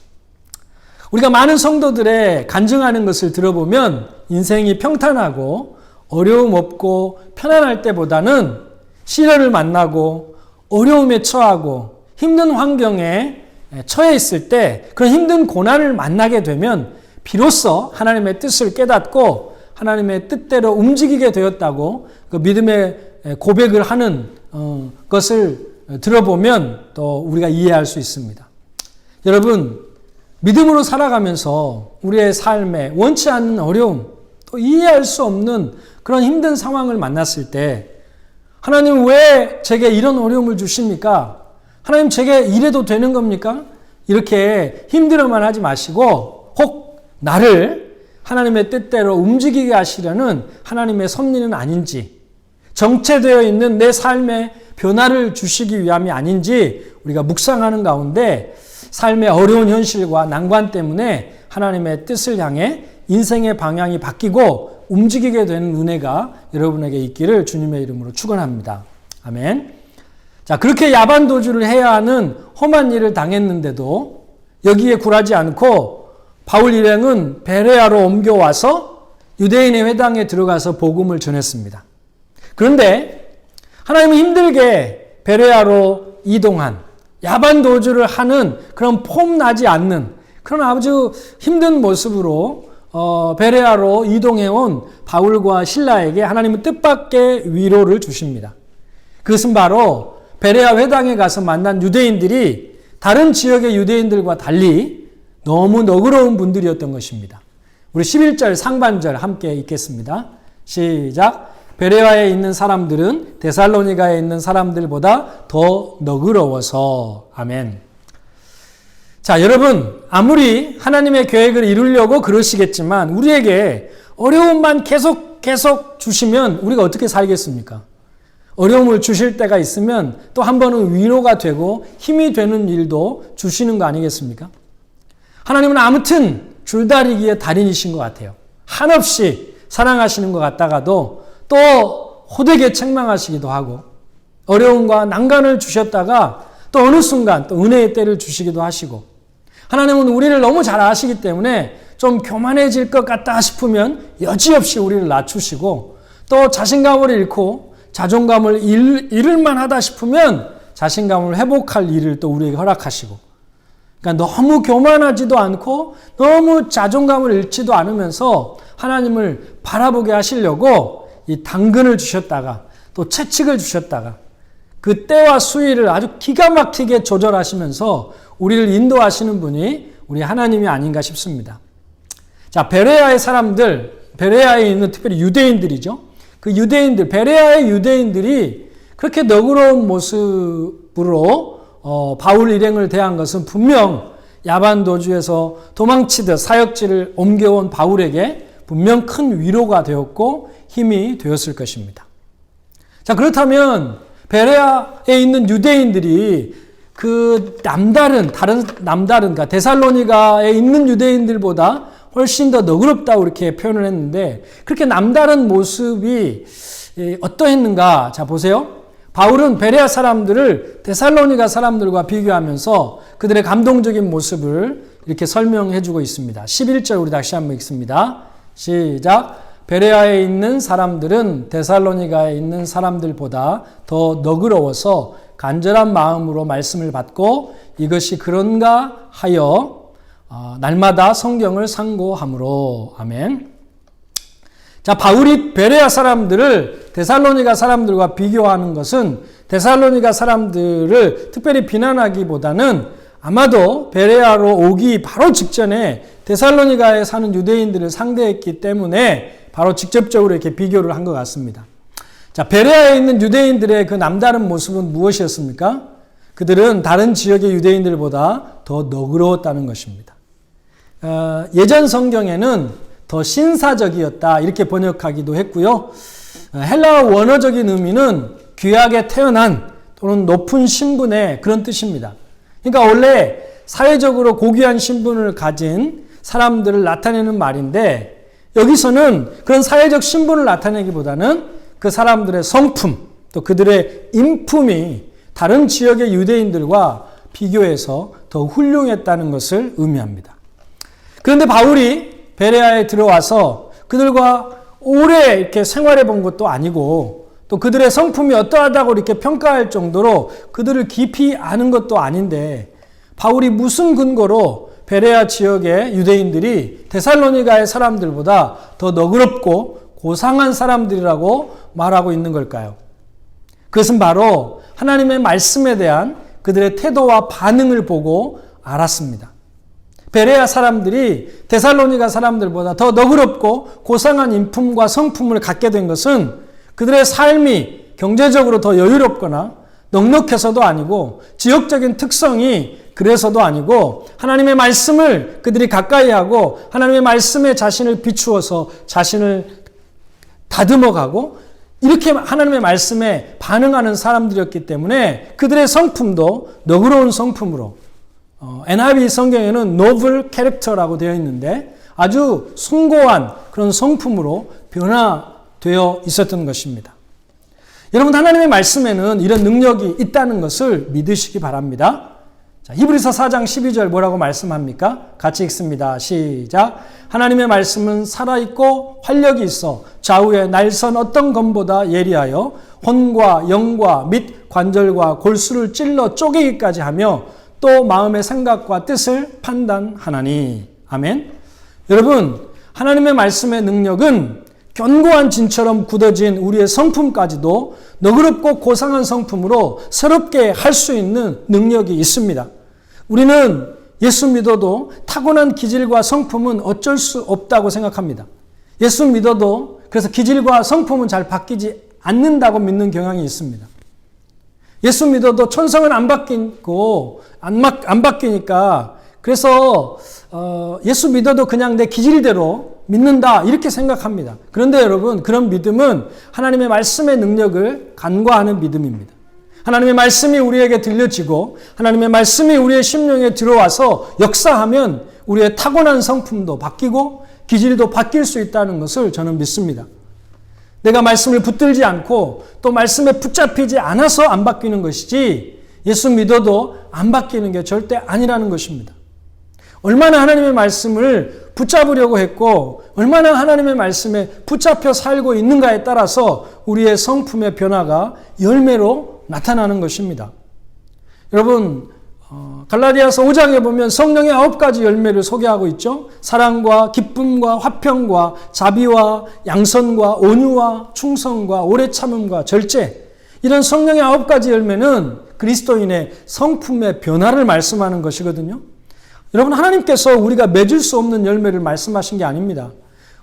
우리가 많은 성도들의 간증하는 것을 들어보면 인생이 평탄하고 어려움 없고 편안할 때보다는 시련을 만나고 어려움에 처하고 힘든 환경에 처해 있을 때, 그런 힘든 고난을 만나게 되면 비로소 하나님의 뜻을 깨닫고 하나님의 뜻대로 움직이게 되었다고 그 믿음의 고백을 하는 것을 들어보면 또 우리가 이해할 수 있습니다. 여러분, 믿음으로 살아가면서 우리의 삶에 원치 않는 어려움, 또 이해할 수 없는 그런 힘든 상황을 만났을 때 하나님 왜 제게 이런 어려움을 주십니까? 하나님 제게 이래도 되는 겁니까? 이렇게 힘들어만 하지 마시고 혹 나를 하나님의 뜻대로 움직이게 하시려는 하나님의 섭리는 아닌지, 정체되어 있는 내 삶에 변화를 주시기 위함이 아닌지 우리가 묵상하는 가운데 삶의 어려운 현실과 난관 때문에 하나님의 뜻을 향해 인생의 방향이 바뀌고 움직이게 되는 은혜가 여러분에게 있기를 주님의 이름으로 축원합니다. 아멘. 자, 그렇게 야반 도주를 해야 하는 험한 일을 당했는데도 여기에 굴하지 않고 바울 일행은 베레아로 옮겨와서 유대인의 회당에 들어가서 복음을 전했습니다. 그런데 하나님은 힘들게 베레아로 이동한 야반 도주를 하는 그런 폼나지 않는 그런 아주 힘든 모습으로 베레아로 이동해온 바울과 실라에게 하나님은 뜻밖의 위로를 주십니다. 그것은 바로 베레아 회당에 가서 만난 유대인들이 다른 지역의 유대인들과 달리 너무 너그러운 분들이었던 것입니다. 우리 11절 상반절 함께 읽겠습니다. 시작. 베레아에 있는 사람들은 데살로니가에 있는 사람들보다 더 너그러워서. 아멘. 자, 여러분, 아무리 하나님의 계획을 이루려고 그러시겠지만 우리에게 어려움만 계속 주시면 우리가 어떻게 살겠습니까? 어려움을 주실 때가 있으면 또 한 번은 위로가 되고 힘이 되는 일도 주시는 거 아니겠습니까? 하나님은 아무튼 줄다리기의 달인이신 것 같아요. 한없이 사랑하시는 것 같다가도 또 호되게 책망하시기도 하고 어려움과 난간을 주셨다가 또 어느 순간 또 은혜의 때를 주시기도 하시고 하나님은 우리를 너무 잘 아시기 때문에 좀 교만해질 것 같다 싶으면 여지없이 우리를 낮추시고 또 자신감을 잃고 자존감을 잃을 만하다 싶으면 자신감을 회복할 일을 또 우리에게 허락하시고 그러니까 너무 교만하지도 않고 너무 자존감을 잃지도 않으면서 하나님을 바라보게 하시려고 이 당근을 주셨다가 또 채찍을 주셨다가 그 때와 수위를 아주 기가 막히게 조절하시면서 우리를 인도하시는 분이 우리 하나님이 아닌가 싶습니다. 자, 베레아의 사람들, 베레아에 있는 특별히 유대인들이죠. 그 유대인들, 베레아의 유대인들이 그렇게 너그러운 모습으로 바울 일행을 대한 것은 분명 야반 도주에서 도망치듯 사역지를 옮겨온 바울에게 분명 큰 위로가 되었고 힘이 되었을 것입니다. 자, 그렇다면 베레아에 있는 유대인들이 그 그러니까 데살로니가에 있는 유대인들보다 훨씬 더 너그럽다고 이렇게 표현을 했는데 그렇게 남다른 모습이 어떠했는가? 자, 보세요. 바울은 베레아 사람들을 데살로니가 사람들과 비교하면서 그들의 감동적인 모습을 이렇게 설명해 주고 있습니다. 11절 우리 다시 한번 읽습니다. 시작. 베레아에 있는 사람들은 데살로니가에 있는 사람들보다 더 너그러워서 간절한 마음으로 말씀을 받고 이것이 그런가 하여 날마다 성경을 상고함으로. 아멘. 자, 바울이 베레아 사람들을 데살로니가 사람들과 비교하는 것은 데살로니가 사람들을 특별히 비난하기보다는 아마도 베레아로 오기 바로 직전에 데살로니가에 사는 유대인들을 상대했기 때문에 바로 직접적으로 이렇게 비교를 한 것 같습니다. 자, 베레아에 있는 유대인들의 그 남다른 모습은 무엇이었습니까? 그들은 다른 지역의 유대인들보다 더 너그러웠다는 것입니다. 예전 성경에는 더 신사적이었다 이렇게 번역하기도 했고요. 헬라어 원어적인 의미는 귀하게 태어난 또는 높은 신분의 그런 뜻입니다. 그러니까 원래 사회적으로 고귀한 신분을 가진 사람들을 나타내는 말인데 여기서는 그런 사회적 신분을 나타내기보다는 그 사람들의 성품 또 그들의 인품이 다른 지역의 유대인들과 비교해서 더 훌륭했다는 것을 의미합니다. 그런데 바울이 베레아에 들어와서 그들과 오래 이렇게 생활해 본 것도 아니고 또 그들의 성품이 어떠하다고 이렇게 평가할 정도로 그들을 깊이 아는 것도 아닌데 바울이 무슨 근거로 베레아 지역의 유대인들이 데살로니가의 사람들보다 더 너그럽고 고상한 사람들이라고 말하고 있는 걸까요? 그것은 바로 하나님의 말씀에 대한 그들의 태도와 반응을 보고 알았습니다. 베레아 사람들이 데살로니가 사람들보다 더 너그럽고 고상한 인품과 성품을 갖게 된 것은 그들의 삶이 경제적으로 더 여유롭거나 넉넉해서도 아니고 지역적인 특성이 그래서도 아니고 하나님의 말씀을 그들이 가까이 하고 하나님의 말씀에 자신을 비추어서 자신을 다듬어가고 이렇게 하나님의 말씀에 반응하는 사람들이었기 때문에 그들의 성품도 너그러운 성품으로 NIV 성경에는 noble character라고 되어 있는데 아주 숭고한 그런 성품으로 변화되어 있었던 것입니다. 여러분 하나님의 말씀에는 이런 능력이 있다는 것을 믿으시기 바랍니다. 자, 히브리서 4장 12절 뭐라고 말씀합니까? 같이 읽습니다. 시작. 하나님의 말씀은 살아있고 활력이 있어 좌우에 날선 어떤 검보다 예리하여 혼과 영과 및 관절과 골수를 찔러 쪼개기까지 하며 또 마음의 생각과 뜻을 판단하나니. 아멘. 여러분 하나님의 말씀의 능력은 견고한 진처럼 굳어진 우리의 성품까지도 너그럽고 고상한 성품으로 새롭게 할 수 있는 능력이 있습니다. 우리는 예수 믿어도 타고난 기질과 성품은 어쩔 수 없다고 생각합니다. 예수 믿어도 그래서 기질과 성품은 잘 바뀌지 않는다고 믿는 경향이 있습니다. 예수 믿어도 천성은 안 바뀌고 안 바뀌니까 그래서 예수 믿어도 그냥 내 기질대로 믿는다 이렇게 생각합니다. 그런데 여러분 그런 믿음은 하나님의 말씀의 능력을 간과하는 믿음입니다. 하나님의 말씀이 우리에게 들려지고 하나님의 말씀이 우리의 심령에 들어와서 역사하면 우리의 타고난 성품도 바뀌고 기질도 바뀔 수 있다는 것을 저는 믿습니다. 내가 말씀을 붙들지 않고 또 말씀에 붙잡히지 않아서 안 바뀌는 것이지 예수 믿어도 안 바뀌는 게 절대 아니라는 것입니다. 얼마나 하나님의 말씀을 붙잡으려고 했고 얼마나 하나님의 말씀에 붙잡혀 살고 있는가에 따라서 우리의 성품의 변화가 열매로 나타나는 것입니다. 여러분 갈라디아서 5장에 보면 성령의 9가지 열매를 소개하고 있죠. 사랑과 기쁨과 화평과 자비와 양선과 온유와 충성과 오래 참음과 절제, 이런 성령의 9가지 열매는 그리스도인의 성품의 변화를 말씀하는 것이거든요. 여러분 하나님께서 우리가 맺을 수 없는 열매를 말씀하신 게 아닙니다.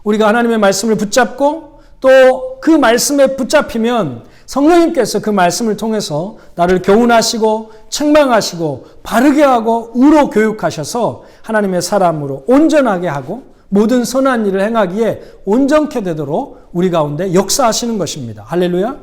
우리가 하나님의 말씀을 붙잡고 또 그 말씀에 붙잡히면 성령님께서 그 말씀을 통해서 나를 교훈하시고 책망하시고 바르게 하고 의로 교육하셔서 하나님의 사람으로 온전하게 하고 모든 선한 일을 행하기에 온전케 되도록 우리 가운데 역사하시는 것입니다. 할렐루야.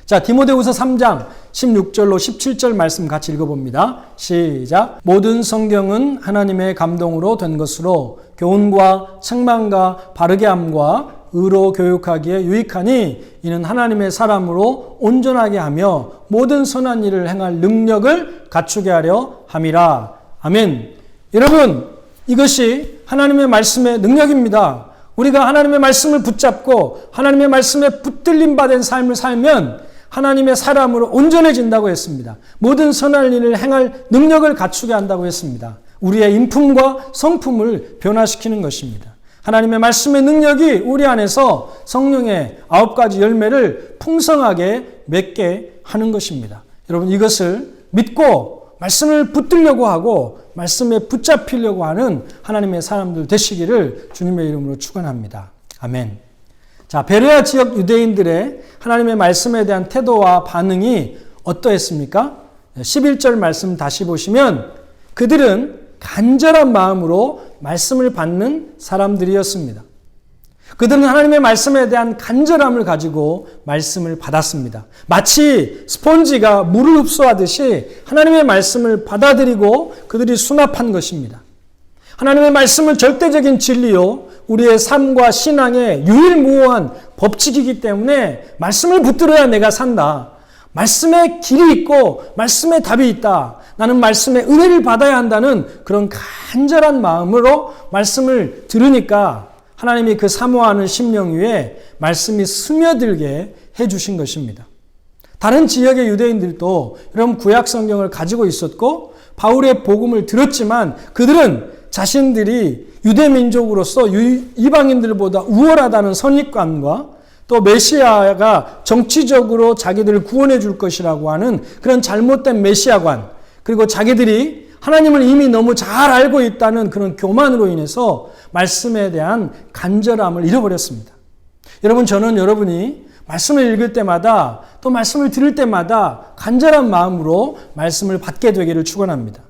자, 디모데후서 3장 16절로 17절 말씀 같이 읽어봅니다. 시작. 모든 성경은 하나님의 감동으로 된 것으로 교훈과 책망과 바르게 함과 의로 교육하기에 유익하니 이는 하나님의 사람으로 온전하게 하며 모든 선한 일을 행할 능력을 갖추게 하려 함이라. 아멘. 여러분, 이것이 하나님의 말씀의 능력입니다. 우리가 하나님의 말씀을 붙잡고 하나님의 말씀에 붙들림 받은 삶을 살면 하나님의 사람으로 온전해진다고 했습니다. 모든 선한 일을 행할 능력을 갖추게 한다고 했습니다. 우리의 인품과 성품을 변화시키는 것입니다. 하나님의 말씀의 능력이 우리 안에서 성령의 9가지 열매를 풍성하게 맺게 하는 것입니다. 여러분 이것을 믿고 말씀을 붙들려고 하고 말씀에 붙잡히려고 하는 하나님의 사람들 되시기를 주님의 이름으로 축원합니다. 아멘. 자, 베레아 지역 유대인들의 하나님의 말씀에 대한 태도와 반응이 어떠했습니까? 11절 말씀 다시 보시면 그들은 간절한 마음으로 말씀을 받는 사람들이었습니다. 그들은 하나님의 말씀에 대한 간절함을 가지고 말씀을 받았습니다. 마치 스폰지가 물을 흡수하듯이 하나님의 말씀을 받아들이고 그들이 수납한 것입니다. 하나님의 말씀은 절대적인 진리요, 우리의 삶과 신앙의 유일무이한 법칙이기 때문에 말씀을 붙들어야 내가 산다. 말씀에 길이 있고 말씀에 답이 있다. 나는 말씀의 은혜를 받아야 한다는 그런 간절한 마음으로 말씀을 들으니까 하나님이 그 사모하는 심령 위에 말씀이 스며들게 해주신 것입니다. 다른 지역의 유대인들도 여러분 구약 성경을 가지고 있었고 바울의 복음을 들었지만 그들은 자신들이 유대 민족으로서 이방인들보다 우월하다는 선입관과 또 메시아가 정치적으로 자기들을 구원해 줄 것이라고 하는 그런 잘못된 메시아관, 그리고 자기들이 하나님을 이미 너무 잘 알고 있다는 그런 교만으로 인해서 말씀에 대한 간절함을 잃어버렸습니다. 여러분, 저는 여러분이 말씀을 읽을 때마다 또 말씀을 들을 때마다 간절한 마음으로 말씀을 받게 되기를 축원합니다.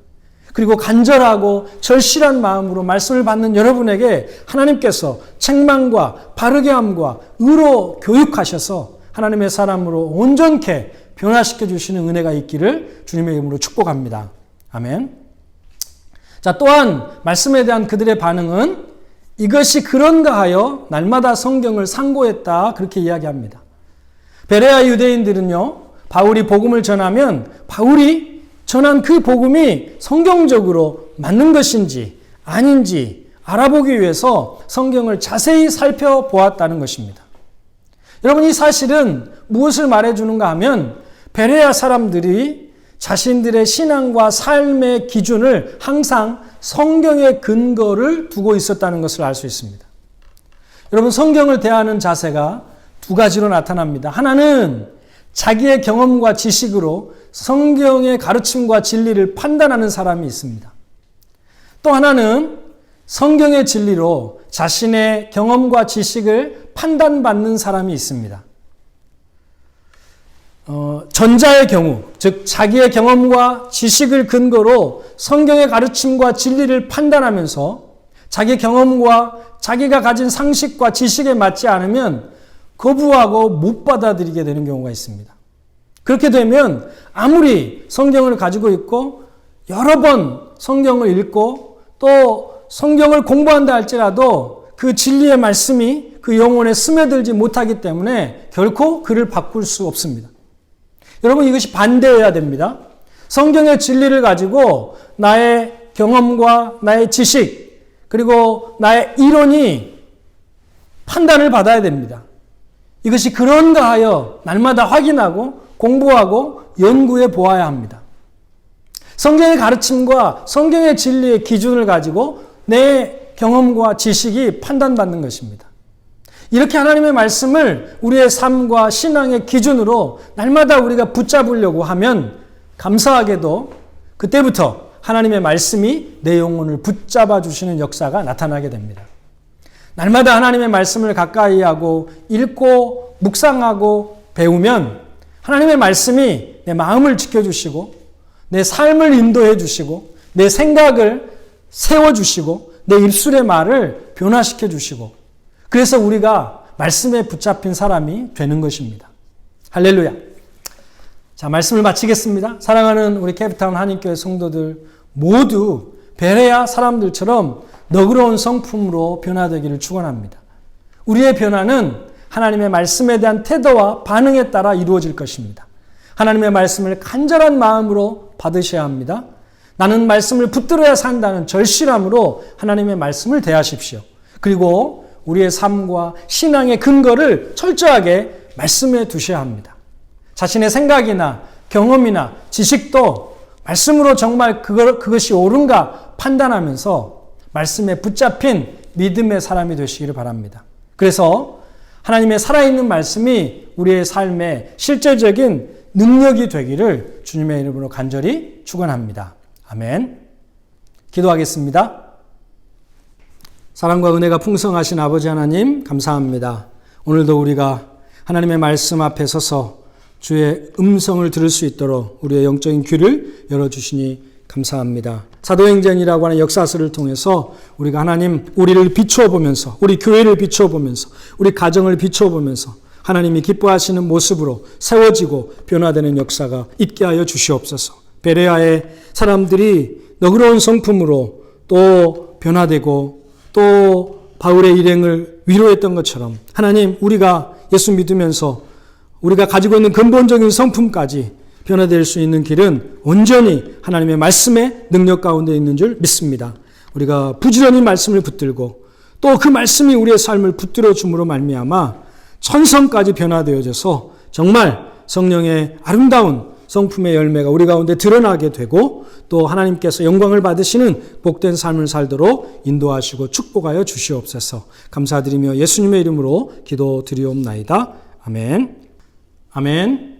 그리고 간절하고 절실한 마음으로 말씀을 받는 여러분에게 하나님께서 책망과 바르게 함과 의로 교육하셔서 하나님의 사람으로 온전케 변화시켜 주시는 은혜가 있기를 주님의 이름으로 축복합니다. 아멘. 자, 또한 말씀에 대한 그들의 반응은 이것이 그런가 하여 날마다 성경을 상고했다, 그렇게 이야기합니다. 베레아 유대인들은요, 바울이 복음을 전하면 바울이 전한 그 복음이 성경적으로 맞는 것인지 아닌지 알아보기 위해서 성경을 자세히 살펴보았다는 것입니다. 여러분, 이 사실은 무엇을 말해주는가 하면 베레아 사람들이 자신들의 신앙과 삶의 기준을 항상 성경의 근거를 두고 있었다는 것을 알 수 있습니다. 여러분, 성경을 대하는 자세가 두 가지로 나타납니다. 하나는 자기의 경험과 지식으로 성경의 가르침과 진리를 판단하는 사람이 있습니다. 또 하나는 성경의 진리로 자신의 경험과 지식을 판단받는 사람이 있습니다. 전자의 경우, 즉 자기의 경험과 지식을 근거로 성경의 가르침과 진리를 판단하면서 자기 경험과 자기가 가진 상식과 지식에 맞지 않으면 거부하고 못 받아들이게 되는 경우가 있습니다. 그렇게 되면 아무리 성경을 가지고 있고 여러 번 성경을 읽고 또 성경을 공부한다 할지라도 그 진리의 말씀이 그 영혼에 스며들지 못하기 때문에 결코 그를 바꿀 수 없습니다. 여러분, 이것이 반대해야 됩니다. 성경의 진리를 가지고 나의 경험과 나의 지식 그리고 나의 이론이 판단을 받아야 됩니다. 이것이 그런가 하여 날마다 확인하고 공부하고 연구해 보아야 합니다. 성경의 가르침과 성경의 진리의 기준을 가지고 내 경험과 지식이 판단받는 것입니다. 이렇게 하나님의 말씀을 우리의 삶과 신앙의 기준으로 날마다 우리가 붙잡으려고 하면 감사하게도 그때부터 하나님의 말씀이 내 영혼을 붙잡아 주시는 역사가 나타나게 됩니다. 날마다 하나님의 말씀을 가까이 하고 읽고 묵상하고 배우면 하나님의 말씀이 내 마음을 지켜주시고 내 삶을 인도해 주시고 내 생각을 세워주시고 내 입술의 말을 변화시켜 주시고 그래서 우리가 말씀에 붙잡힌 사람이 되는 것입니다. 할렐루야. 자, 말씀을 마치겠습니다. 사랑하는 우리 캐피타운 한인교회 성도들 모두 베레아 사람들처럼 너그러운 성품으로 변화되기를 축원합니다. 우리의 변화는 하나님의 말씀에 대한 태도와 반응에 따라 이루어질 것입니다. 하나님의 말씀을 간절한 마음으로 받으셔야 합니다. 나는 말씀을 붙들어야 산다는 절실함으로 하나님의 말씀을 대하십시오. 그리고 우리의 삶과 신앙의 근거를 철저하게 말씀에 두셔야 합니다. 자신의 생각이나 경험이나 지식도 말씀으로 정말 그것이 옳은가 판단하면서 말씀에 붙잡힌 믿음의 사람이 되시기를 바랍니다. 그래서 하나님의 살아있는 말씀이 우리의 삶에 실제적인 능력이 되기를 주님의 이름으로 간절히 축원합니다. 아멘. 기도하겠습니다. 사랑과 은혜가 풍성하신 아버지 하나님 감사합니다. 오늘도 우리가 하나님의 말씀 앞에 서서 주의 음성을 들을 수 있도록 우리의 영적인 귀를 열어주시니 감사합니다. 사도행전이라고 하는 역사서를 통해서 우리가 하나님 우리를 비추어 보면서 우리 교회를 비추어 보면서 우리 가정을 비추어 보면서 하나님이 기뻐하시는 모습으로 세워지고 변화되는 역사가 있게 하여 주시옵소서. 베레아의 사람들이 너그러운 성품으로 또 변화되고 또 바울의 일행을 위로했던 것처럼 하나님 우리가 예수 믿으면서 우리가 가지고 있는 근본적인 성품까지 변화될 수 있는 길은 온전히 하나님의 말씀의 능력 가운데 있는 줄 믿습니다. 우리가 부지런히 말씀을 붙들고 또 그 말씀이 우리의 삶을 붙들어 줌으로 말미암아 천성까지 변화되어져서 정말 성령의 아름다운 성품의 열매가 우리 가운데 드러나게 되고 또 하나님께서 영광을 받으시는 복된 삶을 살도록 인도하시고 축복하여 주시옵소서. 감사드리며 예수님의 이름으로 기도드리옵나이다. 아멘. 아멘.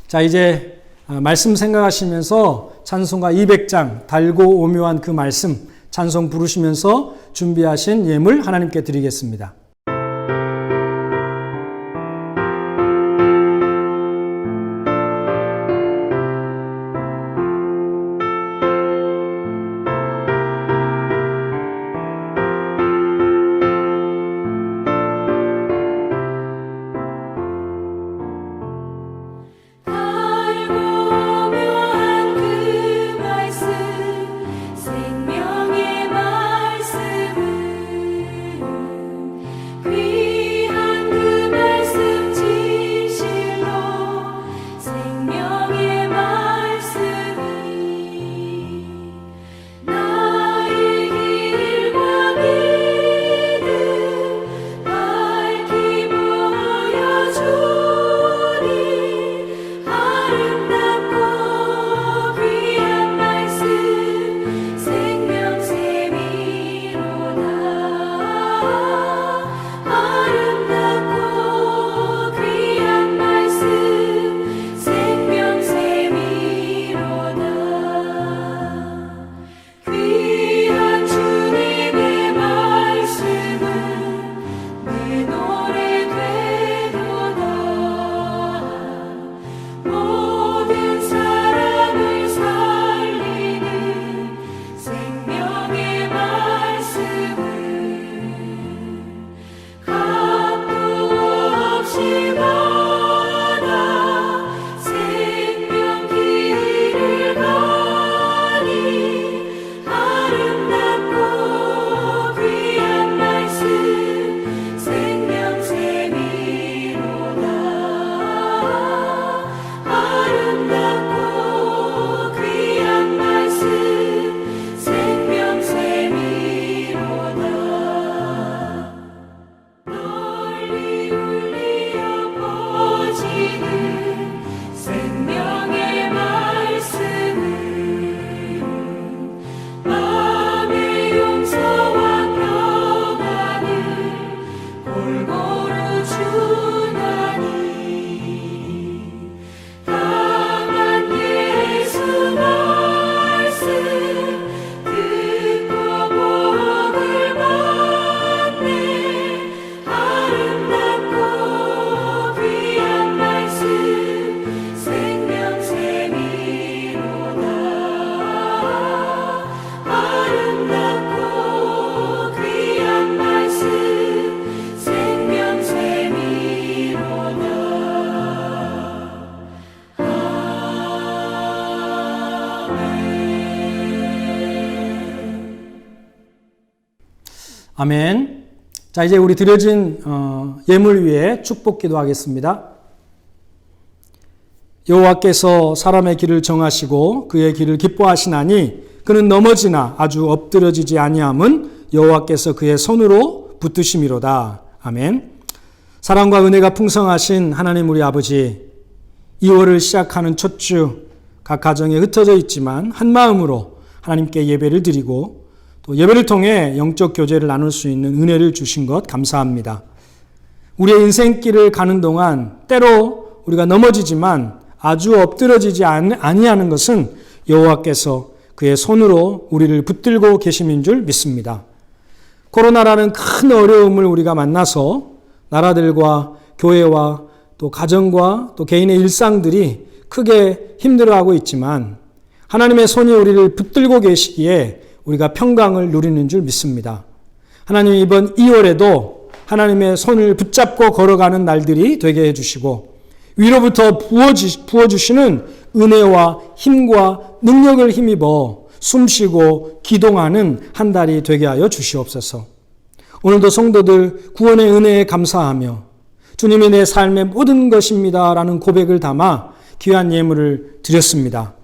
자, 이제 말씀 생각하시면서 찬송가 200장 달고 오묘한 그 말씀 찬송 부르시면서 준비하신 예물 하나님께 드리겠습니다. 아멘. 자, 이제 우리 드려진 예물 위에 축복 기도하겠습니다. 여호와께서 사람의 길을 정하시고 그의 길을 기뻐하시나니 그는 넘어지나 아주 엎드러지지 아니함은 여호와께서 그의 손으로 붙드심이로다. 아멘. 사랑과 은혜가 풍성하신 하나님 우리 아버지, 2월을 시작하는 첫 주 각 가정에 흩어져 있지만 한 마음으로 하나님께 예배를 드리고 또 예배를 통해 영적 교제를 나눌 수 있는 은혜를 주신 것 감사합니다. 우리의 인생길을 가는 동안 때로 우리가 넘어지지만 아주 엎드러지지 아니하는 것은 여호와께서 그의 손으로 우리를 붙들고 계심인 줄 믿습니다. 코로나라는 큰 어려움을 우리가 만나서 나라들과 교회와 또 가정과 또 개인의 일상들이 크게 힘들어하고 있지만 하나님의 손이 우리를 붙들고 계시기에 우리가 평강을 누리는 줄 믿습니다. 하나님 이번 2월에도 하나님의 손을 붙잡고 걸어가는 날들이 되게 해주시고 위로부터 부어주시는 은혜와 힘과 능력을 힘입어 숨쉬고 기동하는 한 달이 되게 하여 주시옵소서. 오늘도 성도들 구원의 은혜에 감사하며 주님이 내 삶의 모든 것입니다 라는 고백을 담아 귀한 예물을 드렸습니다.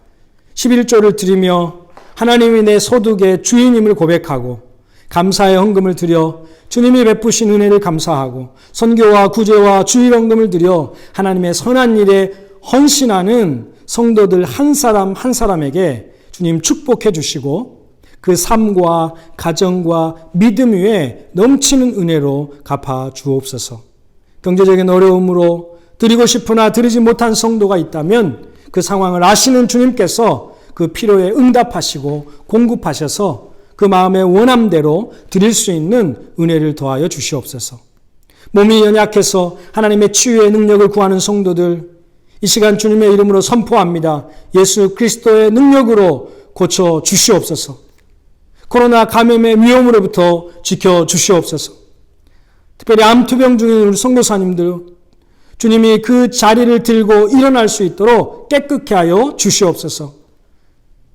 11조를 드리며 하나님이 내 소득의 주인임을 고백하고 감사의 헌금을 드려 주님이 베푸신 은혜를 감사하고 선교와 구제와 주일헌금을 드려 하나님의 선한 일에 헌신하는 성도들 한 사람 한 사람에게 주님 축복해 주시고 그 삶과 가정과 믿음 위에 넘치는 은혜로 갚아 주옵소서. 경제적인 어려움으로 드리고 싶으나 드리지 못한 성도가 있다면 그 상황을 아시는 주님께서 그 필요에 응답하시고 공급하셔서 그 마음의 원함대로 드릴 수 있는 은혜를 더하여 주시옵소서. 몸이 연약해서 하나님의 치유의 능력을 구하는 성도들 이 시간 주님의 이름으로 선포합니다. 예수 그리스도의 능력으로 고쳐 주시옵소서. 코로나 감염의 위험으로부터 지켜 주시옵소서. 특별히 암투병 중인 우리 선교사님들 주님이 그 자리를 들고 일어날 수 있도록 깨끗게 하여 주시옵소서.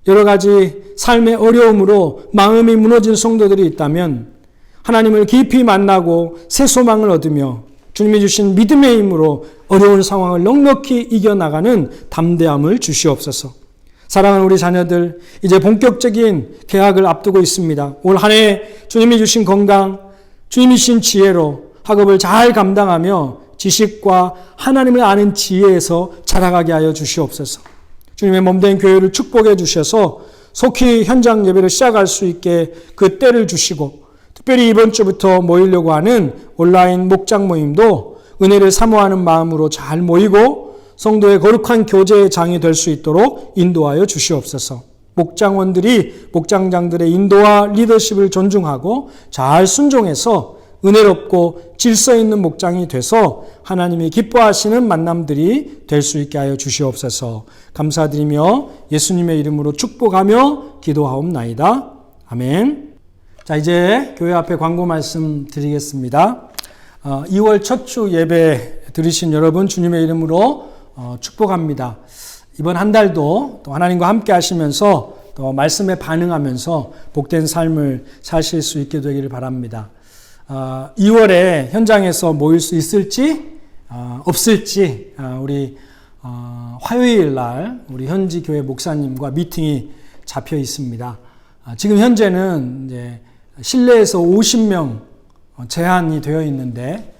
여러 가지 삶의 어려움으로 마음이 무너진 성도들이 있다면 하나님을 깊이 만나고 새 소망을 얻으며 주님이 주신 믿음의 힘으로 어려운 상황을 넉넉히 이겨나가는 담대함을 주시옵소서. 사랑하는 우리 자녀들 이제 본격적인 개학을 앞두고 있습니다. 올 한 해 주님이 주신 건강, 주님이 주신 지혜로 학업을 잘 감당하며 지식과 하나님을 아는 지혜에서 자라가게 하여 주시옵소서. 주님의 몸된 교회를 축복해 주셔서 속히 현장 예배를 시작할 수 있게 그 때를 주시고 특별히 이번 주부터 모이려고 하는 온라인 목장 모임도 은혜를 사모하는 마음으로 잘 모이고 성도의 거룩한 교제의 장이 될 수 있도록 인도하여 주시옵소서. 목장원들이 목장장들의 인도와 리더십을 존중하고 잘 순종해서 은혜롭고 질서 있는 목장이 돼서 하나님이 기뻐하시는 만남들이 될 수 있게 하여 주시옵소서. 감사드리며 예수님의 이름으로 축복하며 기도하옵나이다. 아멘. 자, 이제 교회 앞에 광고 말씀 드리겠습니다. 2월 첫 주 예배 들으신 여러분 주님의 이름으로 축복합니다. 이번 한 달도 또 하나님과 함께 하시면서 또 말씀에 반응하면서 복된 삶을 사실 수 있게 되기를 바랍니다. 2월에 현장에서 모일 수 있을지 없을지 우리 화요일 날 우리 현지 교회 목사님과 미팅이 잡혀 있습니다. 지금 현재는 이제 실내에서 50명 제한이 되어 있는데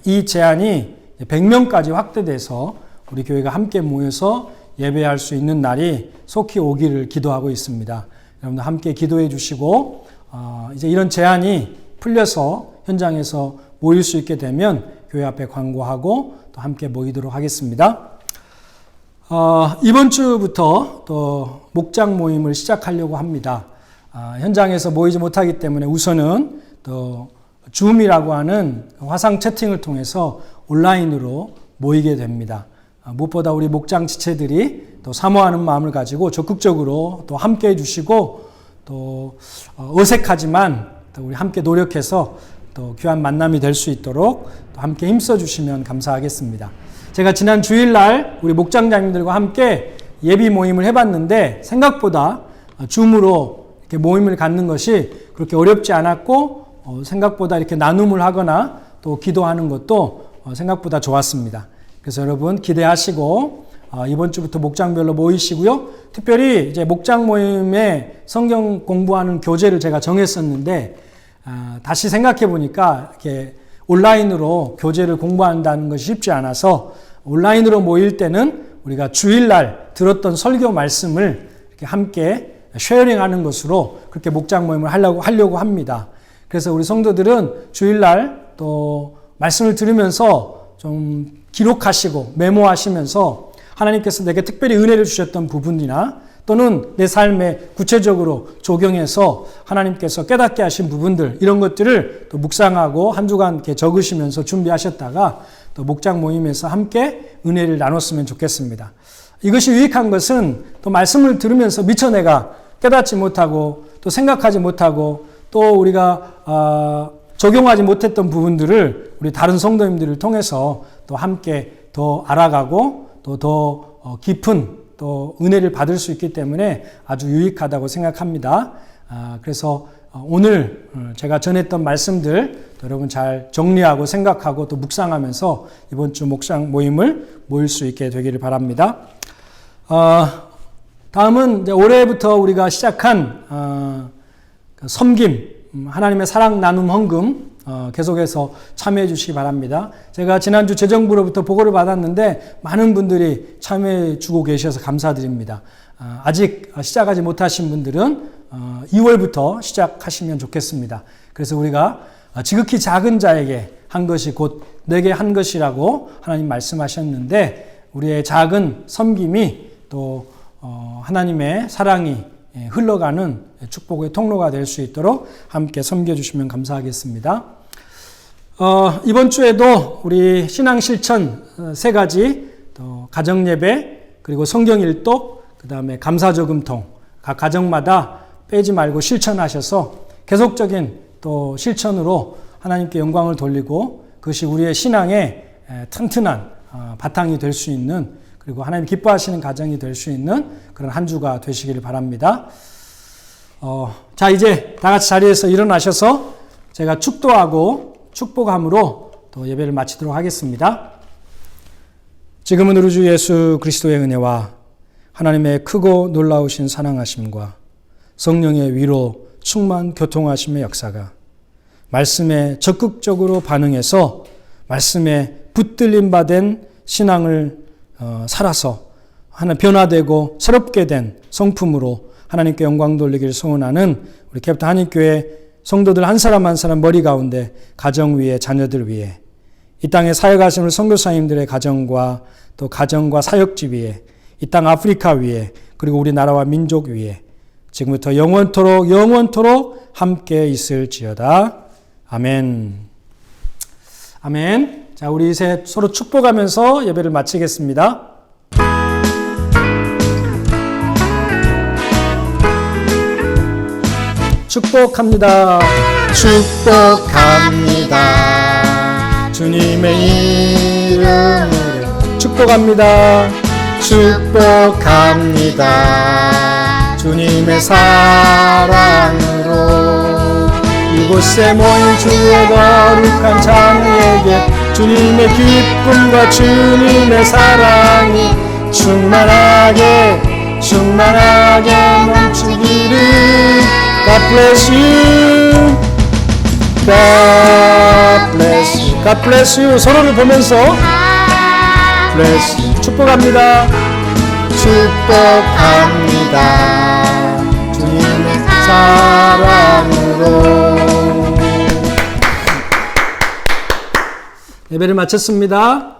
이 제한이 100명까지 확대돼서 우리 교회가 함께 모여서 예배할 수 있는 날이 속히 오기를 기도하고 있습니다. 여러분들 함께 기도해 주시고 이제 이런 제한이 풀려서 현장에서 모일 수 있게 되면 교회 앞에 광고하고 또 함께 모이도록 하겠습니다. 이번 주부터 또 목장 모임을 시작하려고 합니다. 현장에서 모이지 못하기 때문에 우선은 또 줌이라고 하는 화상 채팅을 통해서 온라인으로 모이게 됩니다. 무엇보다 우리 목장 지체들이 또 사모하는 마음을 가지고 적극적으로 또 함께 해주시고 또 어색하지만 또 우리 함께 노력해서 또 귀한 만남이 될 수 있도록 또 함께 힘써 주시면 감사하겠습니다. 제가 지난 주일날 우리 목장장님들과 함께 예비 모임을 해봤는데 생각보다 줌으로 이렇게 모임을 갖는 것이 그렇게 어렵지 않았고 생각보다 이렇게 나눔을 하거나 또 기도하는 것도 생각보다 좋았습니다. 그래서 여러분 기대하시고 이번 주부터 목장별로 모이시고요. 특별히 이제 목장 모임에 성경 공부하는 교재를 제가 정했었는데 다시 생각해 보니까 이렇게 온라인으로 교재를 공부한다는 것이 쉽지 않아서 온라인으로 모일 때는 우리가 주일날 들었던 설교 말씀을 이렇게 함께 쉐어링하는 것으로 그렇게 목장 모임을 하려고 합니다. 그래서 우리 성도들은 주일날 또 말씀을 들으면서 좀 기록하시고 메모하시면서 하나님께서 내게 특별히 은혜를 주셨던 부분이나 또는 내 삶에 구체적으로 적용해서 하나님께서 깨닫게 하신 부분들 이런 것들을 또 묵상하고 한 주간 이렇게 적으시면서 준비하셨다가 또 목장 모임에서 함께 은혜를 나눴으면 좋겠습니다. 이것이 유익한 것은 또 말씀을 들으면서 미처 내가 깨닫지 못하고 또 생각하지 못하고 또 우리가 적용하지 못했던 부분들을 우리 다른 성도님들을 통해서 또 함께 더 알아가고 또 더 깊은 또 은혜를 받을 수 있기 때문에 아주 유익하다고 생각합니다. 그래서 오늘 제가 전했던 말씀들 여러분 잘 정리하고 생각하고 또 묵상하면서 이번 주 목장 모임을 모일 수 있게 되기를 바랍니다. 다음은 이제 올해부터 우리가 시작한 섬김, 하나님의 사랑 나눔 헌금 계속해서 참여해 주시기 바랍니다. 제가 지난주 재정부로부터 보고를 받았는데 많은 분들이 참여해 주고 계셔서 감사드립니다. 아직 시작하지 못하신 분들은 2월부터 시작하시면 좋겠습니다. 그래서 우리가 지극히 작은 자에게 한 것이 곧 내게 한 것이라고 하나님 말씀하셨는데 우리의 작은 섬김이 또 하나님의 사랑이 흘러가는 축복의 통로가 될 수 있도록 함께 섬겨주시면 감사하겠습니다. 이번 주에도 우리 신앙 실천 3가지, 또 가정예배, 그리고 성경 일독, 그 다음에 감사저금통, 각 가정마다 빼지 말고 실천하셔서 계속적인 또 실천으로 하나님께 영광을 돌리고 그것이 우리의 신앙의 튼튼한 바탕이 될 수 있는 그리고 하나님 기뻐하시는 가정이 될 수 있는 그런 한 주가 되시기를 바랍니다. 자, 이제 다 같이 자리에서 일어나셔서 제가 축도하고 축복함으로 또 예배를 마치도록 하겠습니다. 지금은 우리 주 예수 그리스도의 은혜와 하나님의 크고 놀라우신 사랑하심과 성령의 위로 충만 교통하심의 역사가 말씀에 적극적으로 반응해서 말씀에 붙들림 받은 신앙을 살아서 하나 변화되고 새롭게 된 성품으로 하나님께 영광 돌리기를 소원하는 우리 캐피탈 한인교회 성도들 한 사람 한 사람 머리 가운데 가정 위에 자녀들 위에 이 땅에 사역하시는 선교사님들의 가정과 또 가정과 사역지 위에 이 땅 아프리카 위에 그리고 우리나라와 민족 위에 지금부터 영원토록 함께 있을지어다. 아멘. 아멘. 자, 우리 이제 서로 축복하면서 예배를 마치겠습니다. 축복합니다. 축복합니다. 주님의 이름으로 축복합니다. 축복합니다. 주님의 사랑으로 이곳에 모인 주의 거룩한 자녀에게 주님의 기쁨과 주님의 사랑이 충만하게 넘치기를. God bless you. God bless you. God bless you. 서로를 보면서 bless you. 축복합니다. 축복합니다. 주님의 사랑으로. 예배를 마쳤습니다.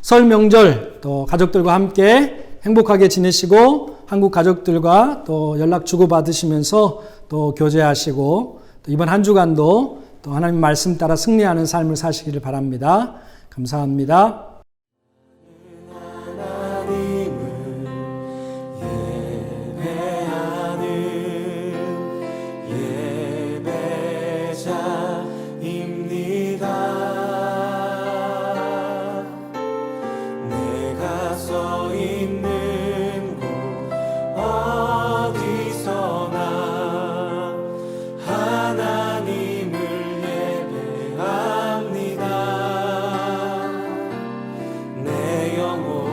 설 명절 또 가족들과 함께 행복하게 지내시고 한국 가족들과 또 연락 주고받으시면서 또 교제하시고 또 이번 한 주간도 또 하나님 말씀 따라 승리하는 삶을 사시기를 바랍니다. 감사합니다. 어디서나 하나님 영원